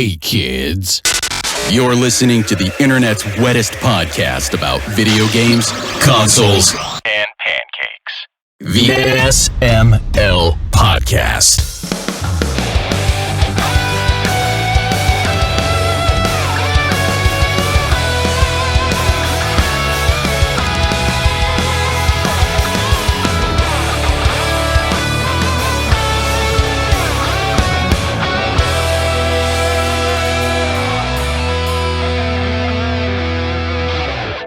Hey, kids. You're listening to the internet's wettest podcast about video games, consoles, and pancakes. The SML Podcast.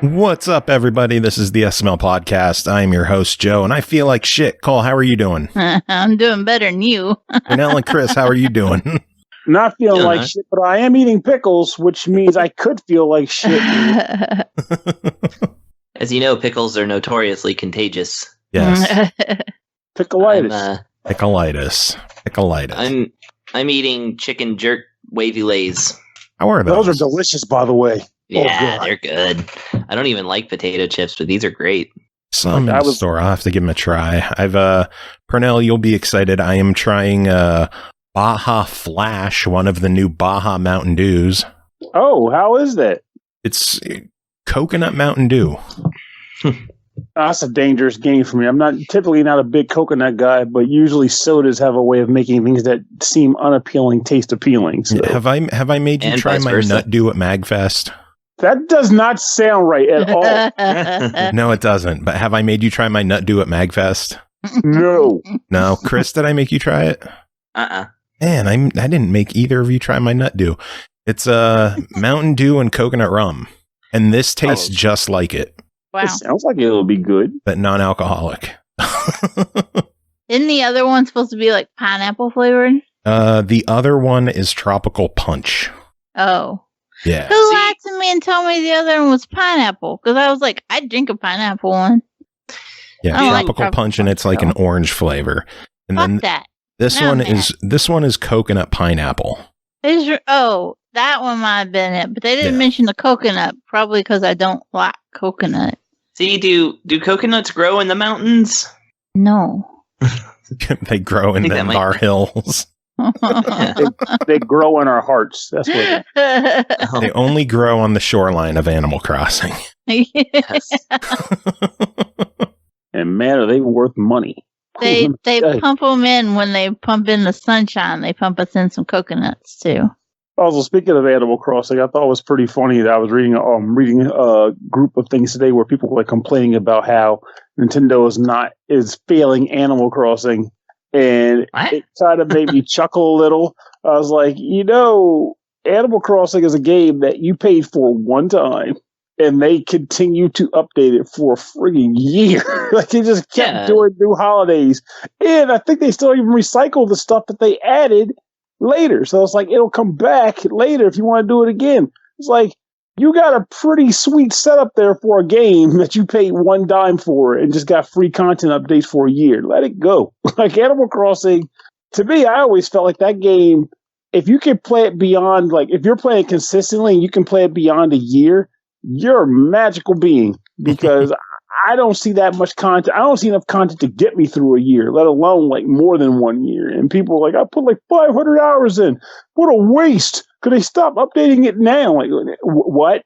What's up, everybody? This is the SML Podcast. I am your host, Joe, and I feel like shit. Cole, how are you doing? I'm doing better than you. Pernell and Chris, how are you doing? Not feeling like shit, but I am eating pickles, which means I could feel like shit. As you know, pickles are notoriously contagious. Yes. Pickleitis. Pickleitis. I'm eating chicken jerk wavy lays. How are those? Those are delicious, by the way. Yeah, they're good. I don't even like potato chips, but these are great. So I'm in the store. I'll have to give them a try. Pernell, you'll be excited. I am trying Baja Flash, one of the new Baja Mountain Dews. Oh, how is that? It's coconut Mountain Dew. That's a dangerous game for me. I'm typically not a big coconut guy, but usually sodas have a way of making things that seem unappealing taste appealing. So. Have I made you try my Nut Dew at MagFest? That does not sound right at all. No, it doesn't. But have I made you try my Nut Dew at MagFest? No. No. Chris, did I make you try it? Man, I didn't make either of you try my Nut Dew. It's Mountain Dew and coconut rum. And this tastes just like it. Wow. It sounds like it'll be good. But non-alcoholic. Isn't the other one supposed to be like pineapple flavored? The other one is tropical punch. Oh. Yeah. Who lied to me and told me the other one was pineapple? Because I was like, I'd drink a pineapple one. Yeah, tropical punch, and it's like an orange flavor. And Fuck then that. this one is coconut pineapple. That one might have been it, but they didn't mention the coconut, probably because I don't like coconut. See, do coconuts grow in the mountains? No. They grow in the Bar Hills. They grow in our hearts. That's what they only grow on the shoreline of Animal Crossing. Yes. And man, are they worth money. They pump them in when they pump in the sunshine. They pump us in some coconuts too. Also, speaking of Animal Crossing, I thought it was pretty funny that I was reading a group of things today where people were complaining about how Nintendo is failing Animal Crossing. And it kind of made me chuckle a little. I was like, Animal Crossing is a game that you paid for one time, and they continue to update it for a frigging year. Like, they just kept doing new holidays. And I think they still even recycle the stuff that they added later. So it's like, it'll come back later if you want to do it again. It's like, you got a pretty sweet setup there for a game that you paid one dime for and just got free content updates for a year. Let it go. Like Animal Crossing, to me, I always felt like that game, if you can play it beyond, like if you're playing consistently and you can play it beyond a year, you're a magical being, because I don't see that much content. I don't see enough content to get me through a year, let alone like more than 1 year. And people are like, I put like 500 hours in. What a waste. Could they stop updating it now? Like, what?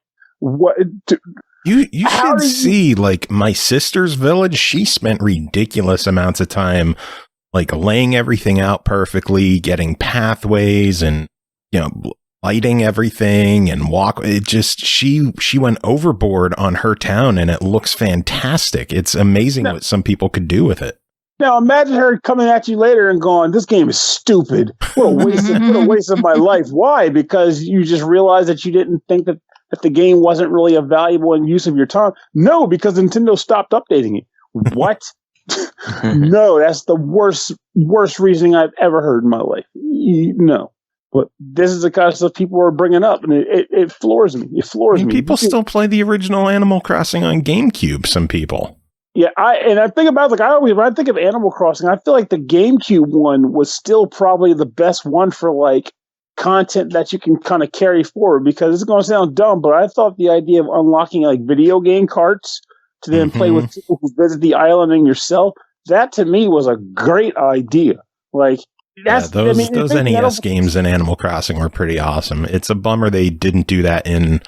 You should see, like, my sister's village. She spent ridiculous amounts of time, like, laying everything out perfectly, getting pathways and, lighting everything and she went overboard on her town, and it looks fantastic. It's amazing what some people could do with it. Now imagine her coming at you later and going, "This game is stupid. What a waste of my life." Why? Because you just realized that you didn't think that the game wasn't really a valuable use of your time. No, because Nintendo stopped updating it. What? No, that's the worst reasoning I've ever heard in my life. No. But this is the kind of stuff people are bringing up, and it floors me. It floors me. People still play the original Animal Crossing on GameCube, some people. Yeah, I think about when I think of Animal Crossing, I feel like the GameCube one was still probably the best one for like content that you can kind of carry forward, because it's going to sound dumb, but I thought the idea of unlocking like video game carts to then play with people who visit the island and yourself, that to me was a great idea. Like, Those NES games in Animal Crossing were pretty awesome. It's a bummer they didn't do that in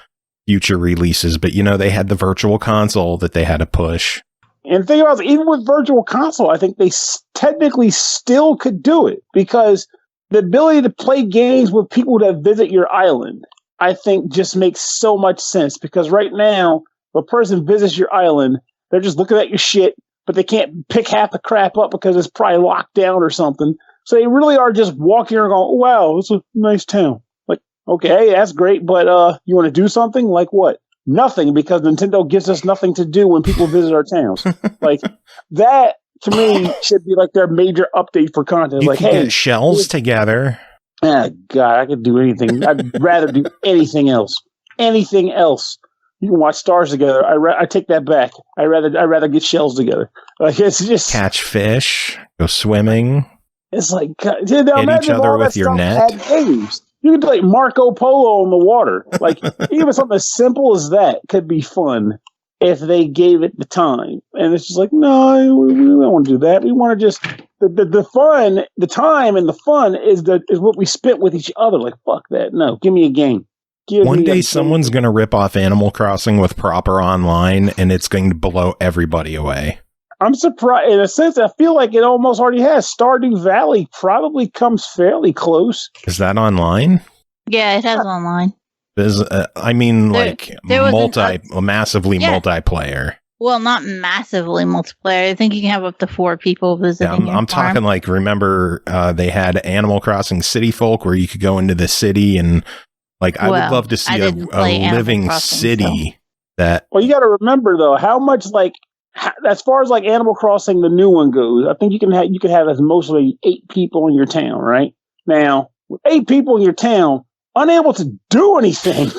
future releases, but they had the Virtual Console that they had to push. And the thing about it, even with Virtual Console, I think they technically still could do it, because the ability to play games with people that visit your island, I think, just makes so much sense. Because right now, if a person visits your island, they're just looking at your shit, but they can't pick half the crap up because it's probably locked down or something. So they really are just walking around going, oh, wow, it's a nice town. Like, okay, that's great, but you want to do something? Like what? Nothing, because Nintendo gives us nothing to do when people visit our towns. Like, that, to me, should be like their major update for content. You like, can get shells together. Ah, God, I could do anything. I'd rather do anything else. Anything else. You can watch stars together. I take that back. I rather get shells together. Like, it's just catch fish, go swimming. It's like, hit each other with your net. Games. You could do like Marco Polo in the water. Like, even something as simple as that could be fun if they gave it the time. And it's just like, no, we don't want to do that. We want to just the fun, the time, and the fun is what we spent with each other. Like, fuck that. No, give me a game. One day someone's going to rip off Animal Crossing with proper online, and it's going to blow everybody away. I'm surprised. In a sense, I feel like it almost already has. Stardew Valley probably comes fairly close. Is that online? Yeah, it has online. Massively multiplayer. Well, not massively multiplayer. I think you can have up to 4 people visiting your farm. Talking like, remember, they had Animal Crossing City Folk where you could go into the city and, like, I would love to see a living city that... Well, you got to remember, though, how much, like, as far as like Animal Crossing, the new one goes, I think you can have as mostly 8 people in your town, right? Now, with 8 people in your town, unable to do anything,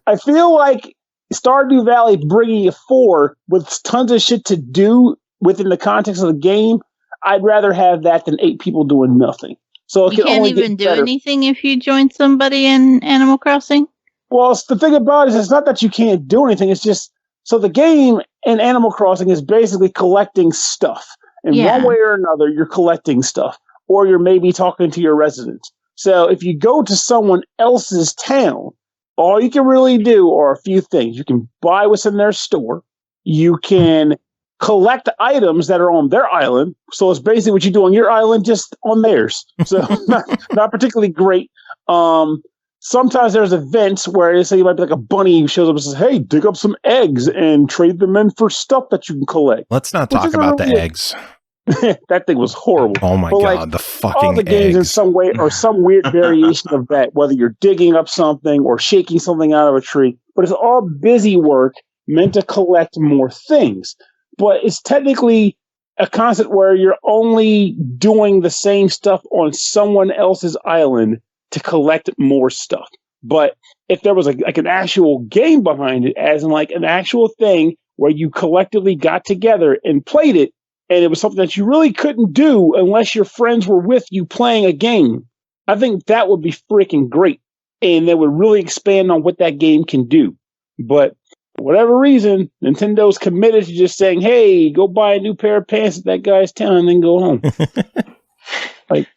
I feel like Stardew Valley bringing you 4 with tons of shit to do within the context of the game, I'd rather have that than 8 people doing nothing. So you can't even do anything if you join somebody in Animal Crossing? Well, the thing about it is, it's not that you can't do anything, it's just, so the game in Animal Crossing is basically collecting stuff. In one way or another, you're collecting stuff. Or you're maybe talking to your residents. So if you go to someone else's town, all you can really do are a few things. You can buy what's in their store. You can collect items that are on their island. So it's basically what you do on your island, just on theirs. So not particularly great. Sometimes there's events where they say you might be like a bunny who shows up and says, hey, dig up some eggs and trade them in for stuff that you can collect. Let's not talk about the eggs. That thing was horrible. Oh my God, the fucking all the games eggs. In some way or some weird variation of that, whether you're digging up something or shaking something out of a tree. But it's all busy work meant to collect more things. But it's technically a concept where you're only doing the same stuff on someone else's island to collect more stuff. But if there was like an actual game behind it, as in like an actual thing where you collectively got together and played it, and it was something that you really couldn't do unless your friends were with you playing a game, I think that would be freaking great. And that would really expand on what that game can do. But for whatever reason, Nintendo's committed to just saying, hey, go buy a new pair of pants at that guy's town and then go home. Like,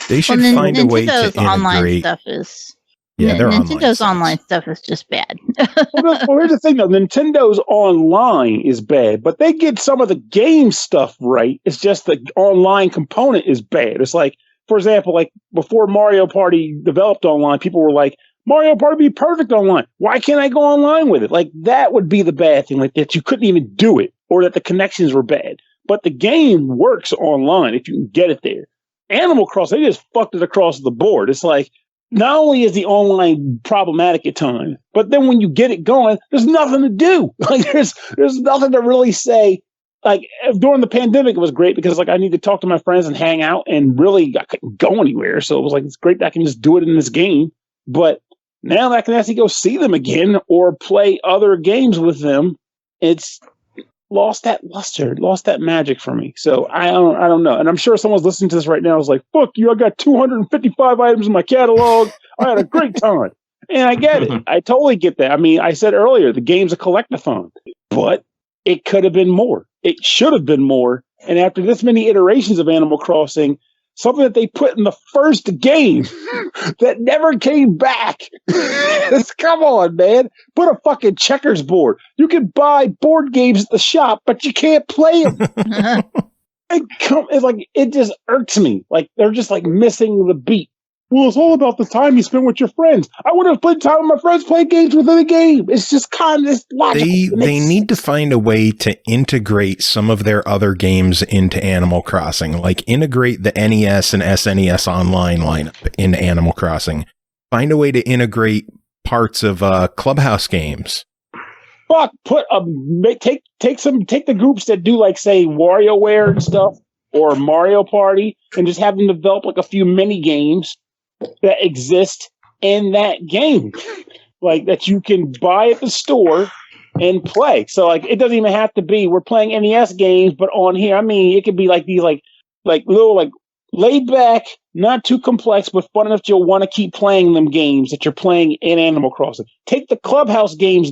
they should find a way to online integrate. Stuff is, Nintendo's online stuff is just bad. well, here's the thing, though. Nintendo's online is bad, but they get some of the game stuff right. It's just the online component is bad. It's like, for example, like before Mario Party developed online, people were like, Mario Party would be perfect online. Why can't I go online with it? Like, that would be the bad thing, like that you couldn't even do it, or that the connections were bad. But the game works online if you can get it there. Animal Crossing, they just fucked it across the board. It's like, not only is the online problematic at times, but then when you get it going, there's nothing to do. Like, there's nothing to really say. Like, during the pandemic, it was great because, like, I need to talk to my friends and hang out, and really I couldn't go anywhere. So it was like, it's great that I can just do it in this game. But now that I can actually go see them again or play other games with them, it's lost that luster, lost that magic for me. So I don't know. And I'm sure someone's listening to this right now is like, fuck you, I got 255 items in my catalog. I had a great time. And I get it. I totally get that. I mean, I said earlier, the game's a collectathon, but it could have been more. It should have been more. And after this many iterations of Animal Crossing, something that they put in the first game that never came back. Come on, man. Put a fucking checkers board. You can buy board games at the shop, but you can't play them. It just irks me. Like, they're just like missing the beat. Well, it's all about the time you spend with your friends. I would have played time with my friends playing games within a game. It's just kind of logical. They need to find a way to integrate some of their other games into Animal Crossing, like integrate the NES and SNES online lineup into Animal Crossing. Find a way to integrate parts of Clubhouse games. Fuck, take the groups that do, like, say, WarioWare and stuff, or Mario Party, and just have them develop like a few mini games that exist in that game, like that you can buy at the store and play. So, like, it doesn't even have to be we're playing NES games, but on here, I mean, it could be like these like little, like, laid back, not too complex, but fun enough you'll want to keep playing them games that you're playing in Animal Crossing. Take the Clubhouse games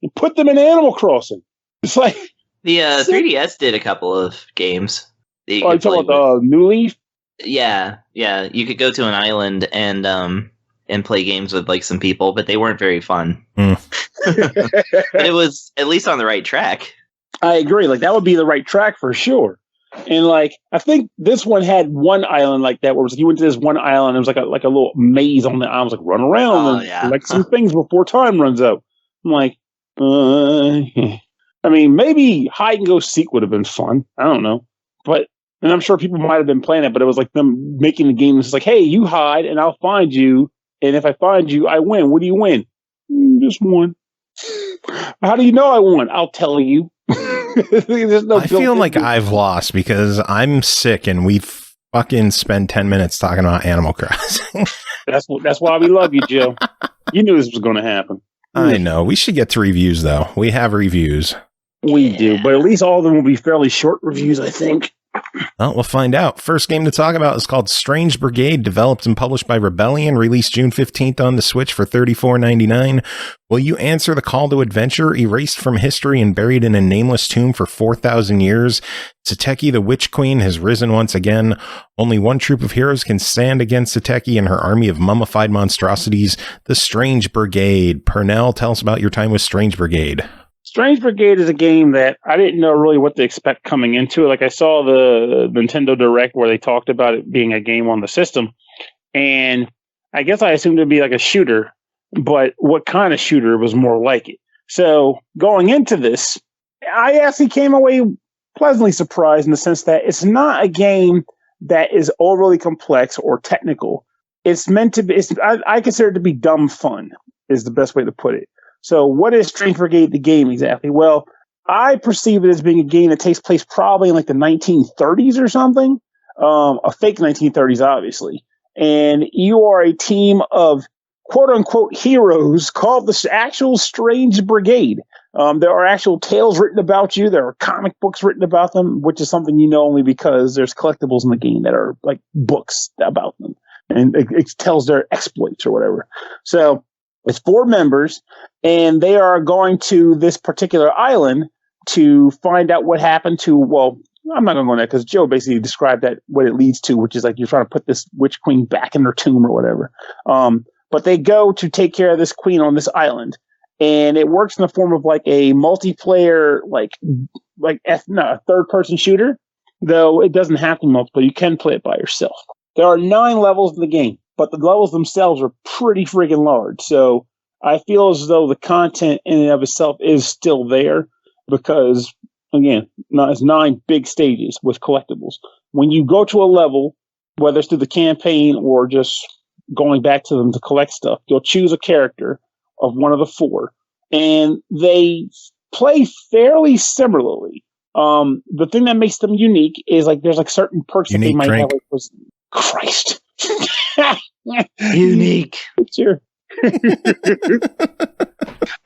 and put them in Animal Crossing. It's like the 3DS did a couple of games. You talking about New Leaf? Yeah. You could go to an island and play games with, like, some people, but they weren't very fun. But it was at least on the right track. I agree. Like, that would be the right track for sure. And, like, I think this one had one island like that, where it was, you went to this one island, it was like a little maze on the island, like, run around and collect some things before time runs out. I'm like, I mean, maybe hide and go seek would have been fun. I don't know, and I'm sure people might have been playing it, but it was like them making the game. It's like, hey, you hide and I'll find you. And if I find you, I win. What do you win? Just one. How do you know I won? I'll tell you. I feel like I've lost because I'm sick and we fucking spend 10 minutes talking about Animal Crossing. That's why we love you, Joe. You knew this was going to happen. I know. We should get to reviews, though. We have reviews. We do, but at least all of them will be fairly short reviews, I think. Well, we'll find out. First game to talk about is called Strange Brigade, developed and published by Rebellion, released June 15th on the Switch for $34.99. Will you answer the call to adventure, erased from history and buried in a nameless tomb for 4,000 years? Sateki, the Witch Queen, has risen once again. Only one troop of heroes can stand against Sateki and her army of mummified monstrosities, the Strange Brigade. Pernell, tell us about your time with Strange Brigade. Strange Brigade is a game that I didn't know really what to expect coming into it. Like, I saw the Nintendo Direct where they talked about it being a game on the system, and I guess I assumed it'd be like a shooter, but what kind of shooter was more like it? So going into this, I actually came away pleasantly surprised in the sense that it's not a game that is overly complex or technical. It's meant to be, I consider it to be dumb fun, is the best way to put it. So what is Strange Brigade the game exactly? Well, I perceive it as being a game that takes place probably in like the 1930s or something. A fake 1930s, obviously. And you are a team of quote-unquote heroes called the actual Strange Brigade. There are actual tales written about you. There are comic books written about them, which is something you know only because there's collectibles in the game that are like books about them. And it tells their exploits or whatever. So it's 4 members, and they are going to this particular island to find out what happened to, well, I'm not going to go there because Joe basically described that, what it leads to, which is like you're trying to put this witch queen back in her tomb or whatever. But they go to take care of this queen on this island, and it works in the form of like a multiplayer, a third-person shooter, though it doesn't have to be multiplayer. You can play it by yourself. There are 9 levels in the game, but the levels themselves are pretty freaking large. So I feel as though the content in and of itself is still there because, again, it's 9 big stages with collectibles. When you go to a level, whether it's through the campaign or just going back to them to collect stuff, you'll choose a character of one of the 4, and they play fairly similarly. The thing that makes them unique is like there's like certain perks that they might have. Like, Christ. Unique. Sure.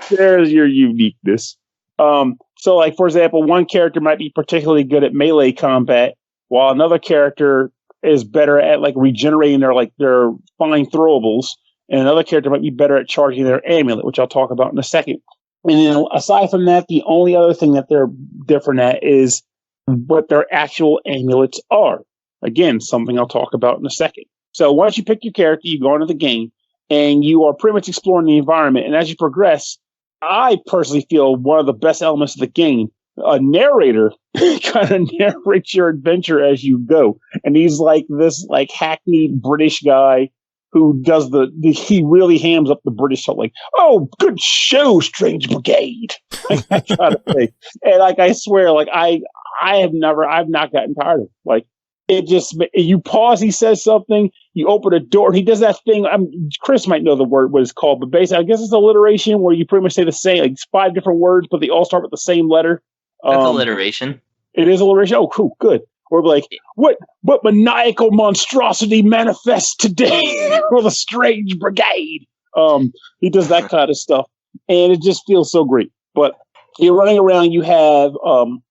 There's your uniqueness. So like, for example, one character might be particularly good at melee combat, while another character is better at like regenerating their fine throwables, and another character might be better at charging their amulet, which I'll talk about in a second. And then aside from that, the only other thing that they're different at is what their actual amulets are. Again, something I'll talk about in a second. So once you pick your character, you go into the game, and you are pretty much exploring the environment. And as you progress, I personally feel one of the best elements of the game, a narrator kind of narrates your adventure as you go. And he's like this like hackneyed British guy who does he really hams up the British stuff, like, oh, good show, Strange Brigade. I try to say. And like, I swear, like, I've not gotten tired of it. Like, it just, you pause, he says something, you open a door, and he does that thing. Chris might know the word, what it's called, but basically, I guess it's alliteration, where you pretty much say the same, like 5 different words, but they all start with the same letter. That's alliteration. It is alliteration? Oh, cool, good. Or like, what maniacal monstrosity manifests today for the Strange Brigade? He does that kind of stuff, and it just feels so great. But you're running around, you have,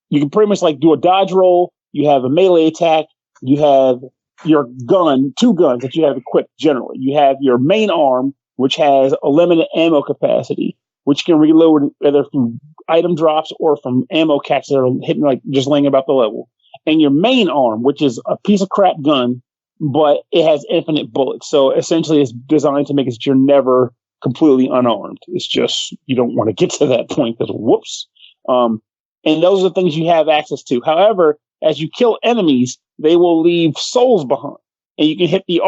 you can pretty much like do a dodge roll, you have a melee attack, you have your gun, 2 guns that you have equipped generally. You have your main arm, which has a limited ammo capacity, which can reload either from item drops or from ammo cats that are hitting, like, just laying about the level. And your main arm, which is a piece of crap gun, but it has infinite bullets. So essentially it's designed to make it so you're never completely unarmed. It's just, you don't want to get to that point because whoops. And those are the things you have access to. However, as you kill enemies, they will leave souls behind. And you can hit the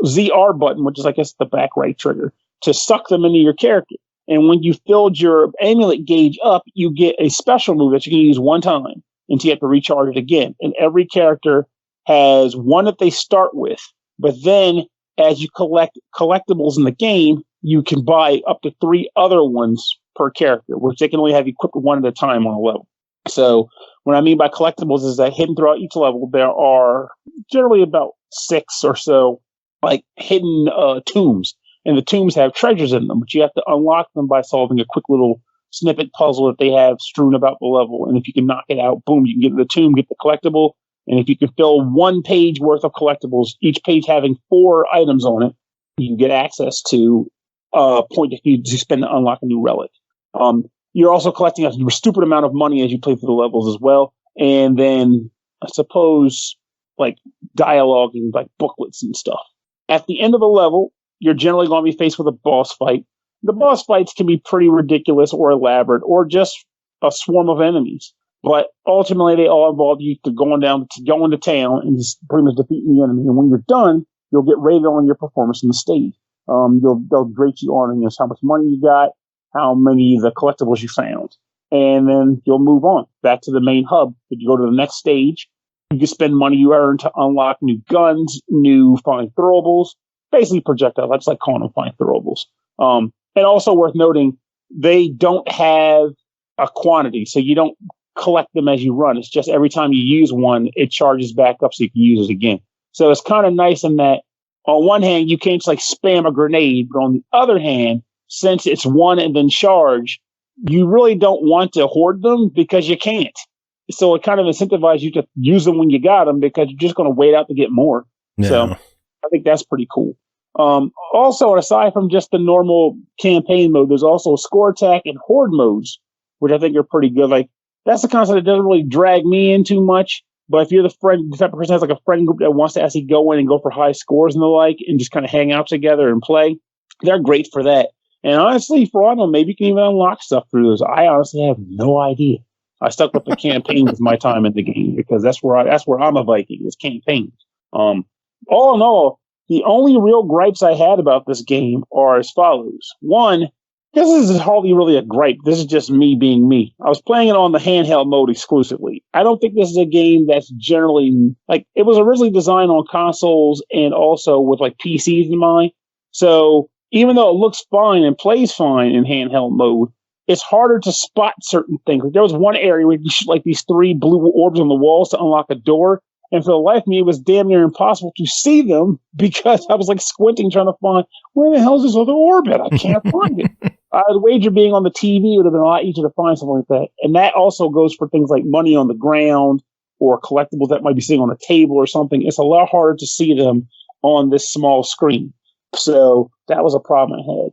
ZR button, which is, I guess, the back right trigger, to suck them into your character. And when you filled your amulet gauge up, you get a special move that you can use one time until you have to recharge it again. And every character has one that they start with. But then as you collect collectibles in the game, you can buy up to 3 other ones per character, which they can only have equipped one at a time on a level. So what I mean by collectibles is that hidden throughout each level, there are generally about 6 or so like hidden tombs. And the tombs have treasures in them, but you have to unlock them by solving a quick little snippet puzzle that they have strewn about the level. And if you can knock it out, boom, you can get the tomb, get the collectible. And if you can fill 1 page worth of collectibles, each page having 4 items on it, you can get access to a point to spend to unlock a new relic. You're also collecting a stupid amount of money as you play through the levels as well. And then, I suppose, like dialogue and like booklets and stuff. At the end of the level, you're generally going to be faced with a boss fight. The boss fights can be pretty ridiculous or elaborate or just a swarm of enemies. But ultimately, they all involve you going to town and just pretty much defeating the enemy. And when you're done, you'll get rated on your performance on the stage. They'll rate you on how much money you got, how many of the collectibles you found. And then you'll move on back to the main hub. If you go to the next stage, you can spend money you earn to unlock new guns, new fine throwables, basically projectiles. I just like calling them fine throwables. And also worth noting, they don't have a quantity, so you don't collect them as you run. It's just every time you use one, it charges back up so you can use it again. So it's kind of nice in that, on one hand, you can't just like spam a grenade, but on the other hand, since it's one and then charge, you really don't want to hoard them because you can't. So it kind of incentivizes you to use them when you got them because you're just going to wait out to get more. Yeah. So I think that's pretty cool. Also, aside from just the normal campaign mode, there's also score attack and horde modes, which I think are pretty good. Like, that's the concept that doesn't really drag me in too much. But if you're the type of person that has like a friend group that wants to actually go in and go for high scores and the like, and just kind of hang out together and play, they're great for that. And honestly, for all I know, maybe you can even unlock stuff through those. I honestly have no idea. I stuck with the campaign with my time in the game because that's where I'm a Viking, is campaigns. All in all, the only real gripes I had about this game are as follows. One, this is hardly really a gripe. This is just me being me. I was playing it on the handheld mode exclusively. I don't think this is a game that's generally, like, it was originally designed on consoles and also with like PCs in mind. So even though it looks fine and plays fine in handheld mode, it's harder to spot certain things. There was one area where you shoot like these 3 blue orbs on the walls to unlock a door. And for the life of me, it was damn near impossible to see them because I was like squinting trying to find, where the hell is this other orb at? I can't find it. I'd wager being on the TV would have been a lot easier to find something like that. And that also goes for things like money on the ground or collectibles that might be sitting on a table or something. It's a lot harder to see them on this small screen. So that was a problem I had.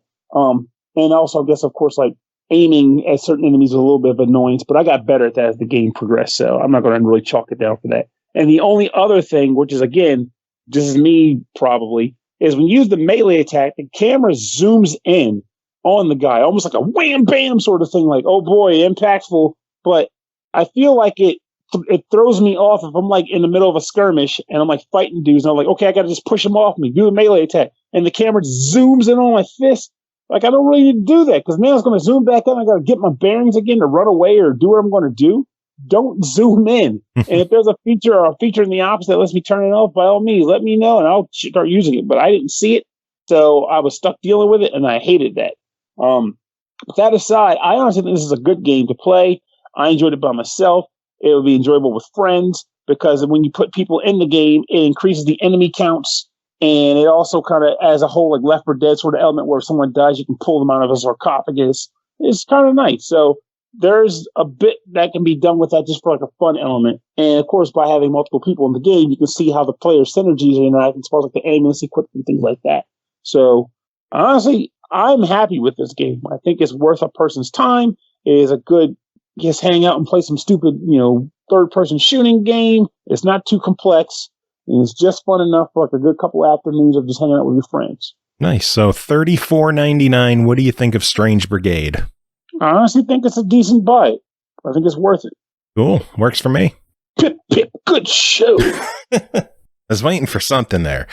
And also, I guess, of course, like aiming at certain enemies was a little bit of annoyance, but I got better at that as the game progressed. So I'm not going to really chalk it down for that. And the only other thing, which is, again, this is me probably, is when you use the melee attack, the camera zooms in on the guy, almost like a wham bam sort of thing, like, oh boy, impactful. But I feel like it throws me off if I'm like in the middle of a skirmish and I'm like fighting dudes and I'm like, okay, I gotta just push them off me, do the melee attack, and the camera zooms in on my fist. Like, I don't really need to do that because now it's going to zoom back up. I got to get my bearings again to run away or do what I'm going to do. Don't zoom in. And if there's a feature in the opposite that lets me turn it off, by all means, let me know and I'll start using it. But I didn't see it, so I was stuck dealing with it, and I hated that. With that aside, I honestly think this is a good game to play. I enjoyed it by myself. It would be enjoyable with friends because when you put people in the game, it increases the enemy counts. And it also kind of, as a whole, like Left 4 Dead sort of element where if someone dies, you can pull them out of a sarcophagus. It's kind of nice. So there's a bit that can be done with that just for like a fun element. And of course, by having multiple people in the game, you can see how the player synergies are interacting as far as like the ambulance equipment and things like that. So honestly, I'm happy with this game. I think it's worth a person's time. It is a good, just hang out and play some stupid, third-person shooting game. It's not too complex. And it's just fun enough for like a good couple afternoons of just hanging out with your friends. Nice. So $34.99. What do you think of Strange Brigade? I honestly think it's a decent buy. I think it's worth it. Cool. Works for me. Pip, pip, good show. I was waiting for something there.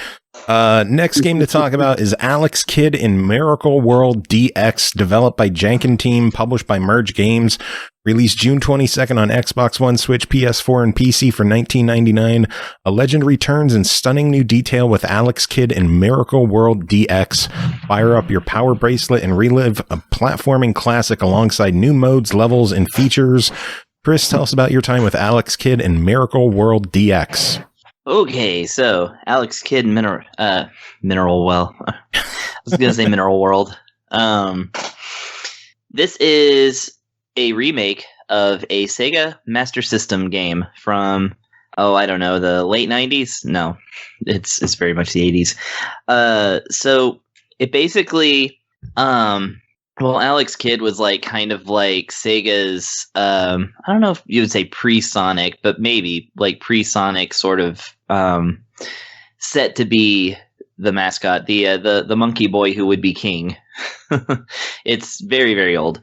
Next game to talk about is Alex Kidd in Miracle World DX, developed by Jankenteam, published by Merge Games, released June 22nd on Xbox One, Switch, PS4, and PC for $19.99. A legend returns in stunning new detail with Alex Kidd in Miracle World DX. Fire up your power bracelet and relive a platforming classic alongside new modes, levels, and features. Chris, tell us about your time with Alex Kidd in Miracle World DX. Okay, so Alex Kidd Mineral Well. I was gonna say Mineral World. This is a remake of a Sega Master System game from I don't know, the late 90s? No. It's very much the 80s. So it basically Alex Kidd was like kind of like Sega's I don't know if you would say pre-Sonic, but maybe like pre-Sonic sort of set to be the mascot, the monkey boy who would be king. It's very, very old.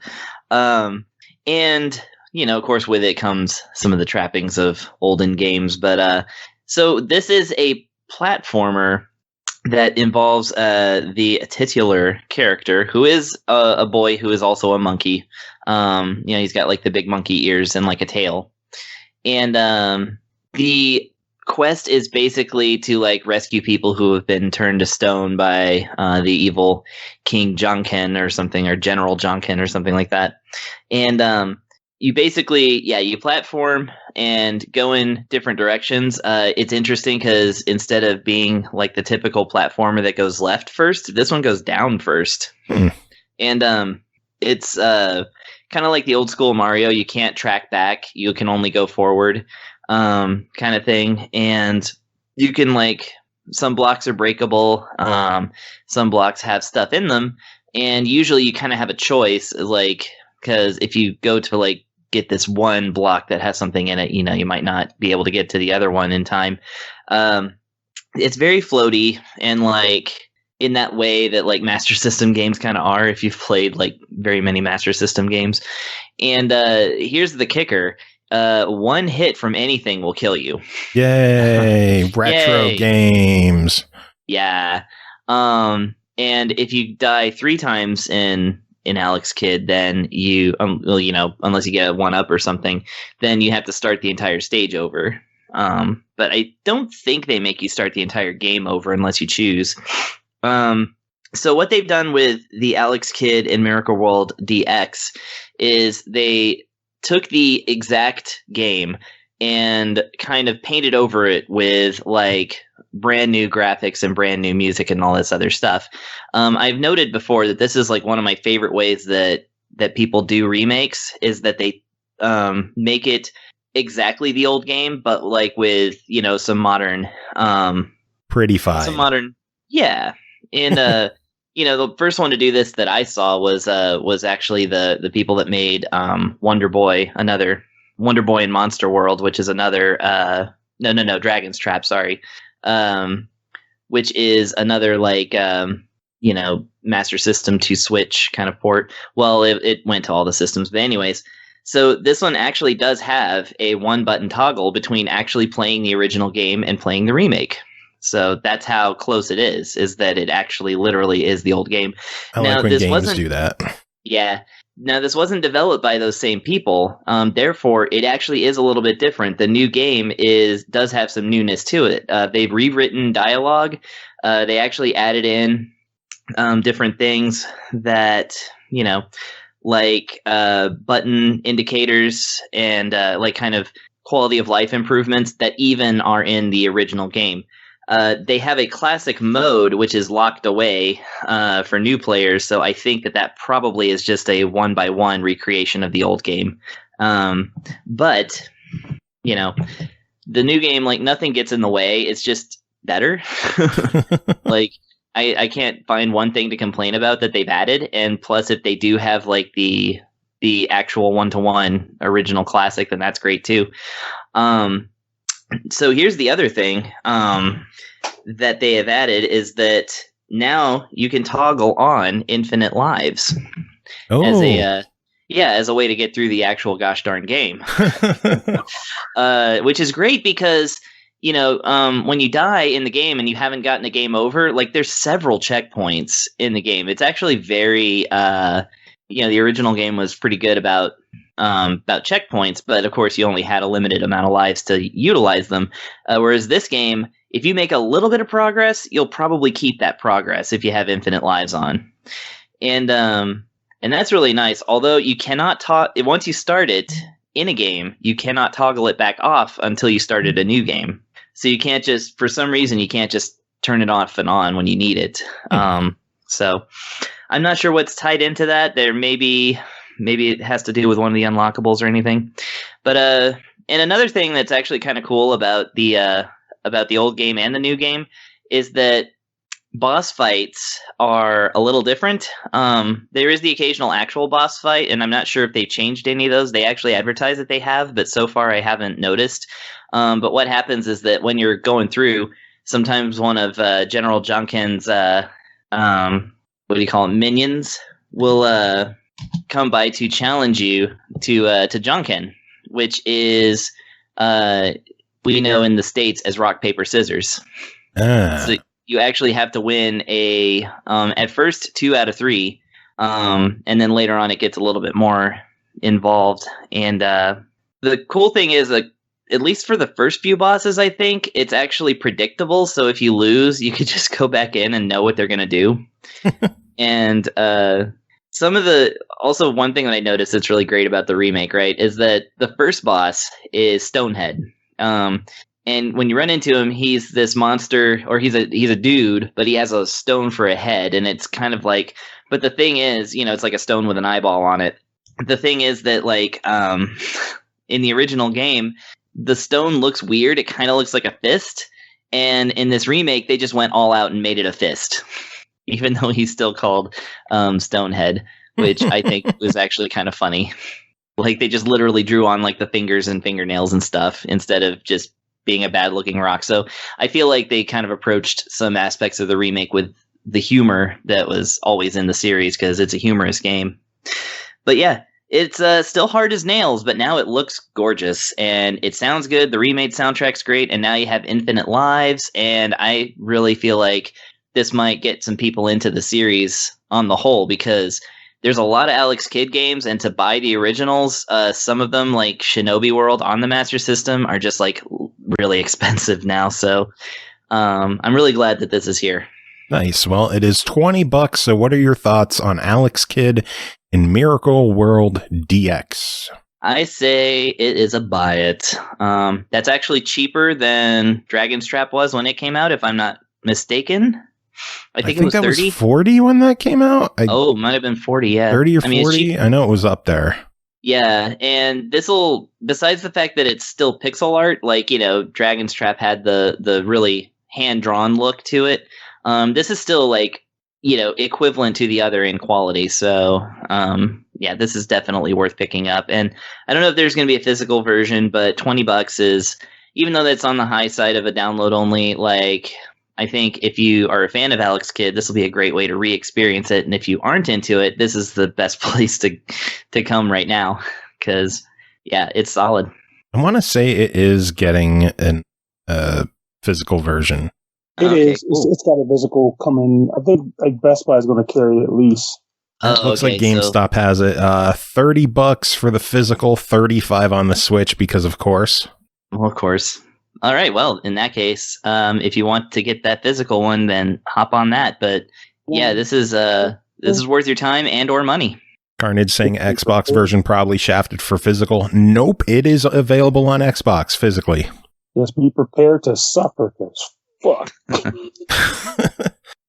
And of course with it comes some of the trappings of olden games, but so this is a platformer that involves the titular character, who is a boy who is also a monkey. He's got like the big monkey ears and like a tail. And the quest is basically to like rescue people who have been turned to stone by the evil King Janken or something, or General Janken or something like that. And you basically, you platform and go in different directions. It's interesting because instead of being like the typical platformer that goes left first, this one goes down first. And it's kind of like the old school Mario. You can't track back. You can only go forward, kind of thing. And you can like, some blocks are breakable. Some blocks have stuff in them. And usually you kind of have a choice, like, because if you go to like get this one block that has something in it, you might not be able to get to the other one in time. It's very floaty and like in that way that like Master System games kind of are, if you've played like very many Master System games. And here's the kicker. One hit from anything will kill you. Yay! Retro Yay. Games. Yeah. And if you die 3 times in Alex Kidd, then you, unless you get a 1-up or something, then you have to start the entire stage over. But I don't think they make you start the entire game over unless you choose. So what they've done with the Alex Kidd in Miracle World DX is they took the exact game and kind of painted over it with like brand new graphics and brand new music and all this other stuff. I've noted before that this is like one of my favorite ways that people do remakes, is that they make it exactly the old game, but like with, some modern pretty fine. Some modern, yeah. And the first one to do this that I saw was actually the people that made Wonder Boy and Monster World, which is another No, Dragon's Trap, sorry. Which is another like Master System to Switch kind of port. Well, it went to all the systems, but anyways. So this one actually does have a one-button toggle between actually playing the original game and playing the remake. So that's how close it is that it actually literally is the old game. I like when games do that. Yeah. Now, this wasn't developed by those same people. Therefore, it actually is a little bit different. The new game does have some newness to it. They've rewritten dialogue. They actually added in different things that, like button indicators and like kind of quality of life improvements that even are in the original game. They have a classic mode, which is locked away for new players. So I think that probably is just a 1-by-1 recreation of the old game. But, the new game, like, nothing gets in the way. It's just better. Like, I can't find one thing to complain about that they've added. And plus, if they do have, like, the actual 1-to-1 original classic, then that's great, too. So here's the other thing that they have added is that now you can toggle on infinite lives as a way to get through the actual gosh darn game, which is great because when you die in the game and you haven't gotten the game over, like there's several checkpoints in the game. It's actually very the original game was pretty good about checkpoints, but of course you only had a limited amount of lives to utilize them. Whereas this game, if you make a little bit of progress, you'll probably keep that progress if you have infinite lives on. And that's really nice. Although you cannot once you start it in a game, you cannot toggle it back off until you started a new game. So you can't just, for some reason, you can't just turn it off and on when you need it. So I'm not sure what's tied into that. There maybe it has to do with one of the unlockables or anything. But and another thing that's actually kind of cool about the old game and the new game is that boss fights are a little different. There is the occasional actual boss fight, and I'm not sure if they changed any of those. They actually advertise that they have, but so far I haven't noticed. But what happens is that when you're going through, sometimes one of General Janken's minions will come by to challenge you to Janken, which is we know in the States as rock, paper, scissors. So you actually have to win at first 2 out of 3, and then later on it gets a little bit more involved. And the cool thing is that at least for the first few bosses, I think it's actually predictable. So if you lose, you could just go back in and know what they're going to do. And also one thing that I noticed that's really great about the remake, right, is that the first boss is Stonehead. And when you run into him, he's this monster, or he's a dude, but he has a stone for a head, and it's kind of like, but the thing is, it's like a stone with an eyeball on it. The thing is that, like, in the original game, the stone looks weird. It kind of looks like a fist. And in this remake, they just went all out and made it a fist, even though he's still called Stonehead, which I think was actually kind of funny. Like, they just literally drew on, like, the fingers and fingernails and stuff instead of just being a bad-looking rock. So I feel like they kind of approached some aspects of the remake with the humor that was always in the series, because it's a humorous game. But yeah, it's still hard as nails, but now it looks gorgeous, and it sounds good. The remade soundtrack's great, and now you have infinite lives, and I really feel like this might get some people into the series on the whole, because there's a lot of Alex Kidd games, and to buy the originals, some of them, like Shinobi World on the Master System, are just like really expensive now. So I'm really glad that this is here. Nice. Well, it is $20. So what are your thoughts on Alex Kidd in Miracle World DX? I say it is a buy it. That's actually cheaper than Dragon's Trap was when it came out, if I'm not mistaken. I think it was 30. Was 40 when that came out. It might have been 40. Yeah, 30 or 40. I know it was up there. Yeah, and besides the fact that it's still pixel art, like, Dragon's Trap had the really hand drawn look to it. This is still, like, equivalent to the other in quality. So yeah, this is definitely worth picking up. And I don't know if there's going to be a physical version, but $20 even though that's on the high side of a download only, like, I think if you are a fan of Alex Kidd, this will be a great way to re-experience it. And if you aren't into it, this is the best place to come right now. Because, yeah, it's solid. I want to say it is getting a physical version. It is. Cool. It's got a physical coming. I think like Best Buy is going to carry it at least. It looks like GameStop has it. $30 for the physical, $35 on the Switch because of course. Well, of course. All right. Well, in that case, if you want to get that physical one, then hop on that. But yeah, this is worth your time and or money. Carnage saying Xbox version probably shafted for physical. Nope, it is available on Xbox physically. Just be prepared to suffer because fuck.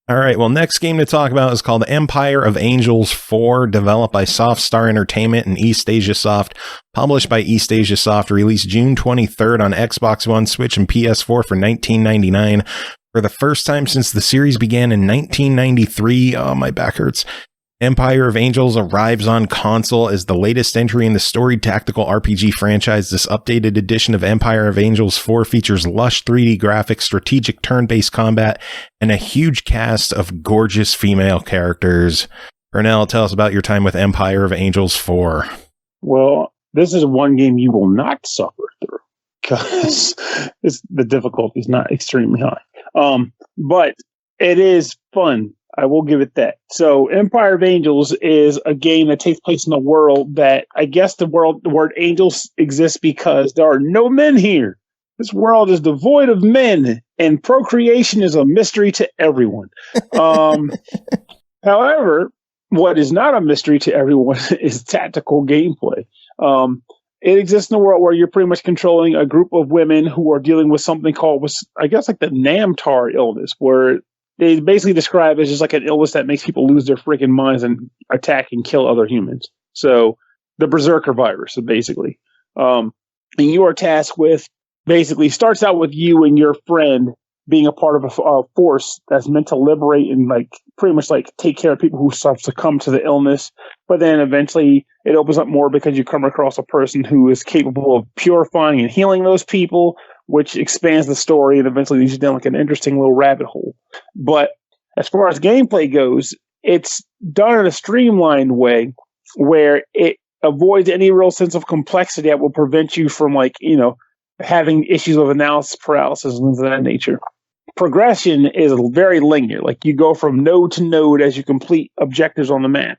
All right, well, next game to talk about is called Empire of Angels 4, developed by SoftStar Entertainment and eastasiasoft, published by eastasiasoft, released June 23rd on Xbox One, Switch, and PS4 for $19.99. For the first time since the series began in 1993, oh, my back hurts. Empire of Angels arrives on console as the latest entry in the storied tactical RPG franchise. This updated edition of Empire of Angels 4 features lush 3D graphics, strategic turn-based combat, and a huge cast of gorgeous female characters. Pernell, tell us about your time with Empire of Angels 4. Well, this is one game you will not suffer through because the difficulty is not extremely high. But it is fun. I will give it that. So Empire of Angels is a game that takes place in a world that I guess the word angels exists because there are no men here. This world is devoid of men and procreation is a mystery to everyone. However, what is not a mystery to everyone is tactical gameplay. It exists in a world where you're pretty much controlling a group of women who are dealing with something called, I guess, like the Namtar illness, where they basically describe it as just like an illness that makes people lose their freaking minds and attack and kill other humans. So the Berserker virus, basically. And you are tasked with, basically starts out with you and your friend being a part of a force that's meant to liberate and like pretty much like take care of people who succumb to the illness. But then eventually it opens up more because you come across a person who is capable of purifying and healing those people, which expands the story and eventually leads you down like an interesting little rabbit hole. But as far as gameplay goes, it's done in a streamlined way where it avoids any real sense of complexity that will prevent you from like, having issues of analysis paralysis and things of that nature. Progression is very linear. Like you go from node to node as you complete objectives on the map.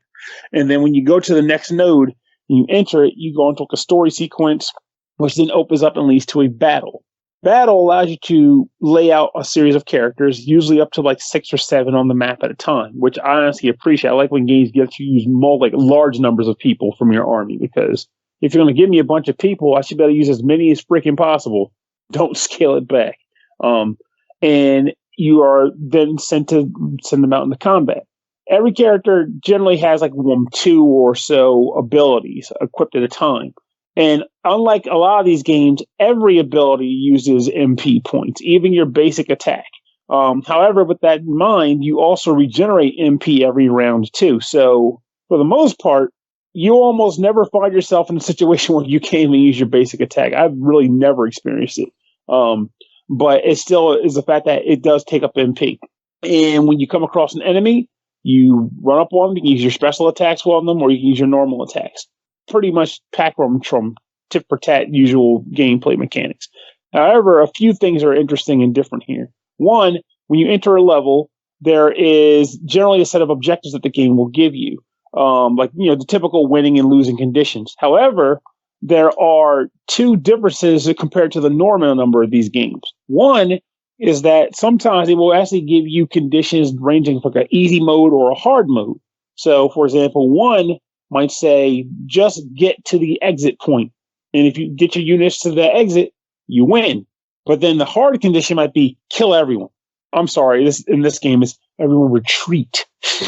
And then when you go to the next node and you enter it, you go into like a story sequence, which then opens up and leads to a battle. Battle allows you to lay out a series of characters, usually up to like 6 or 7 on the map at a time, which I honestly appreciate. I like when games get you use large numbers of people from your army, because if you're going to give me a bunch of people, I should better use as many as freaking possible. Don't scale it back. And you are then send them out into combat. Every character generally has like 2 or so abilities equipped at a time. And unlike a lot of these games, every ability uses MP points, even your basic attack. However, with that in mind, you also regenerate MP every round too. So for the most part, you almost never find yourself in a situation where you can't even use your basic attack. I've really never experienced it. But it still is the fact that it does take up MP. And when you come across an enemy, you run up on them, you can use your special attacks on them, or you can use your normal attacks. Pretty much pack from tit for tat usual gameplay mechanics. However, a few things are interesting and different here. One, when you enter a level, there is generally a set of objectives that the game will give you. The typical winning and losing conditions. However, there are 2 differences compared to the normal number of these games. One is that sometimes it will actually give you conditions ranging from an easy mode or a hard mode. So, for example, 1 might say, just get to the exit point. And if you get your units to the exit, you win. But then the hard condition might be kill everyone. I'm sorry, in this game is everyone retreat.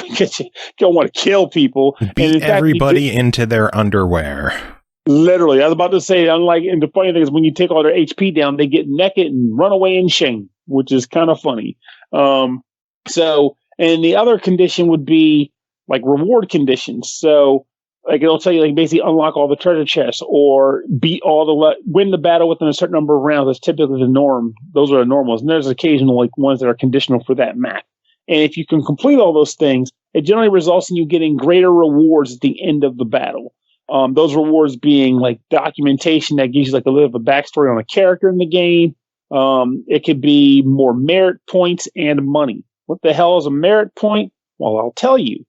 Because you don't want to kill people. Beat everybody into their underwear. Literally. I was about to say, and the funny thing is when you take all their HP down, they get naked and run away in shame, which is kind of funny. And the other condition would be like reward conditions. So Like it'll tell you like basically unlock all the treasure chests or beat all the win the battle within a certain number of rounds. That's typically the norm. Those are the normals, and there's occasional like ones that are conditional for that map. And if you can complete all those things, it generally results in you getting greater rewards at the end of the battle. Those rewards being like documentation that gives you like a little bit of a backstory on a character in the game. It could be more merit points and money. What the hell is a merit point? Well, I'll tell you.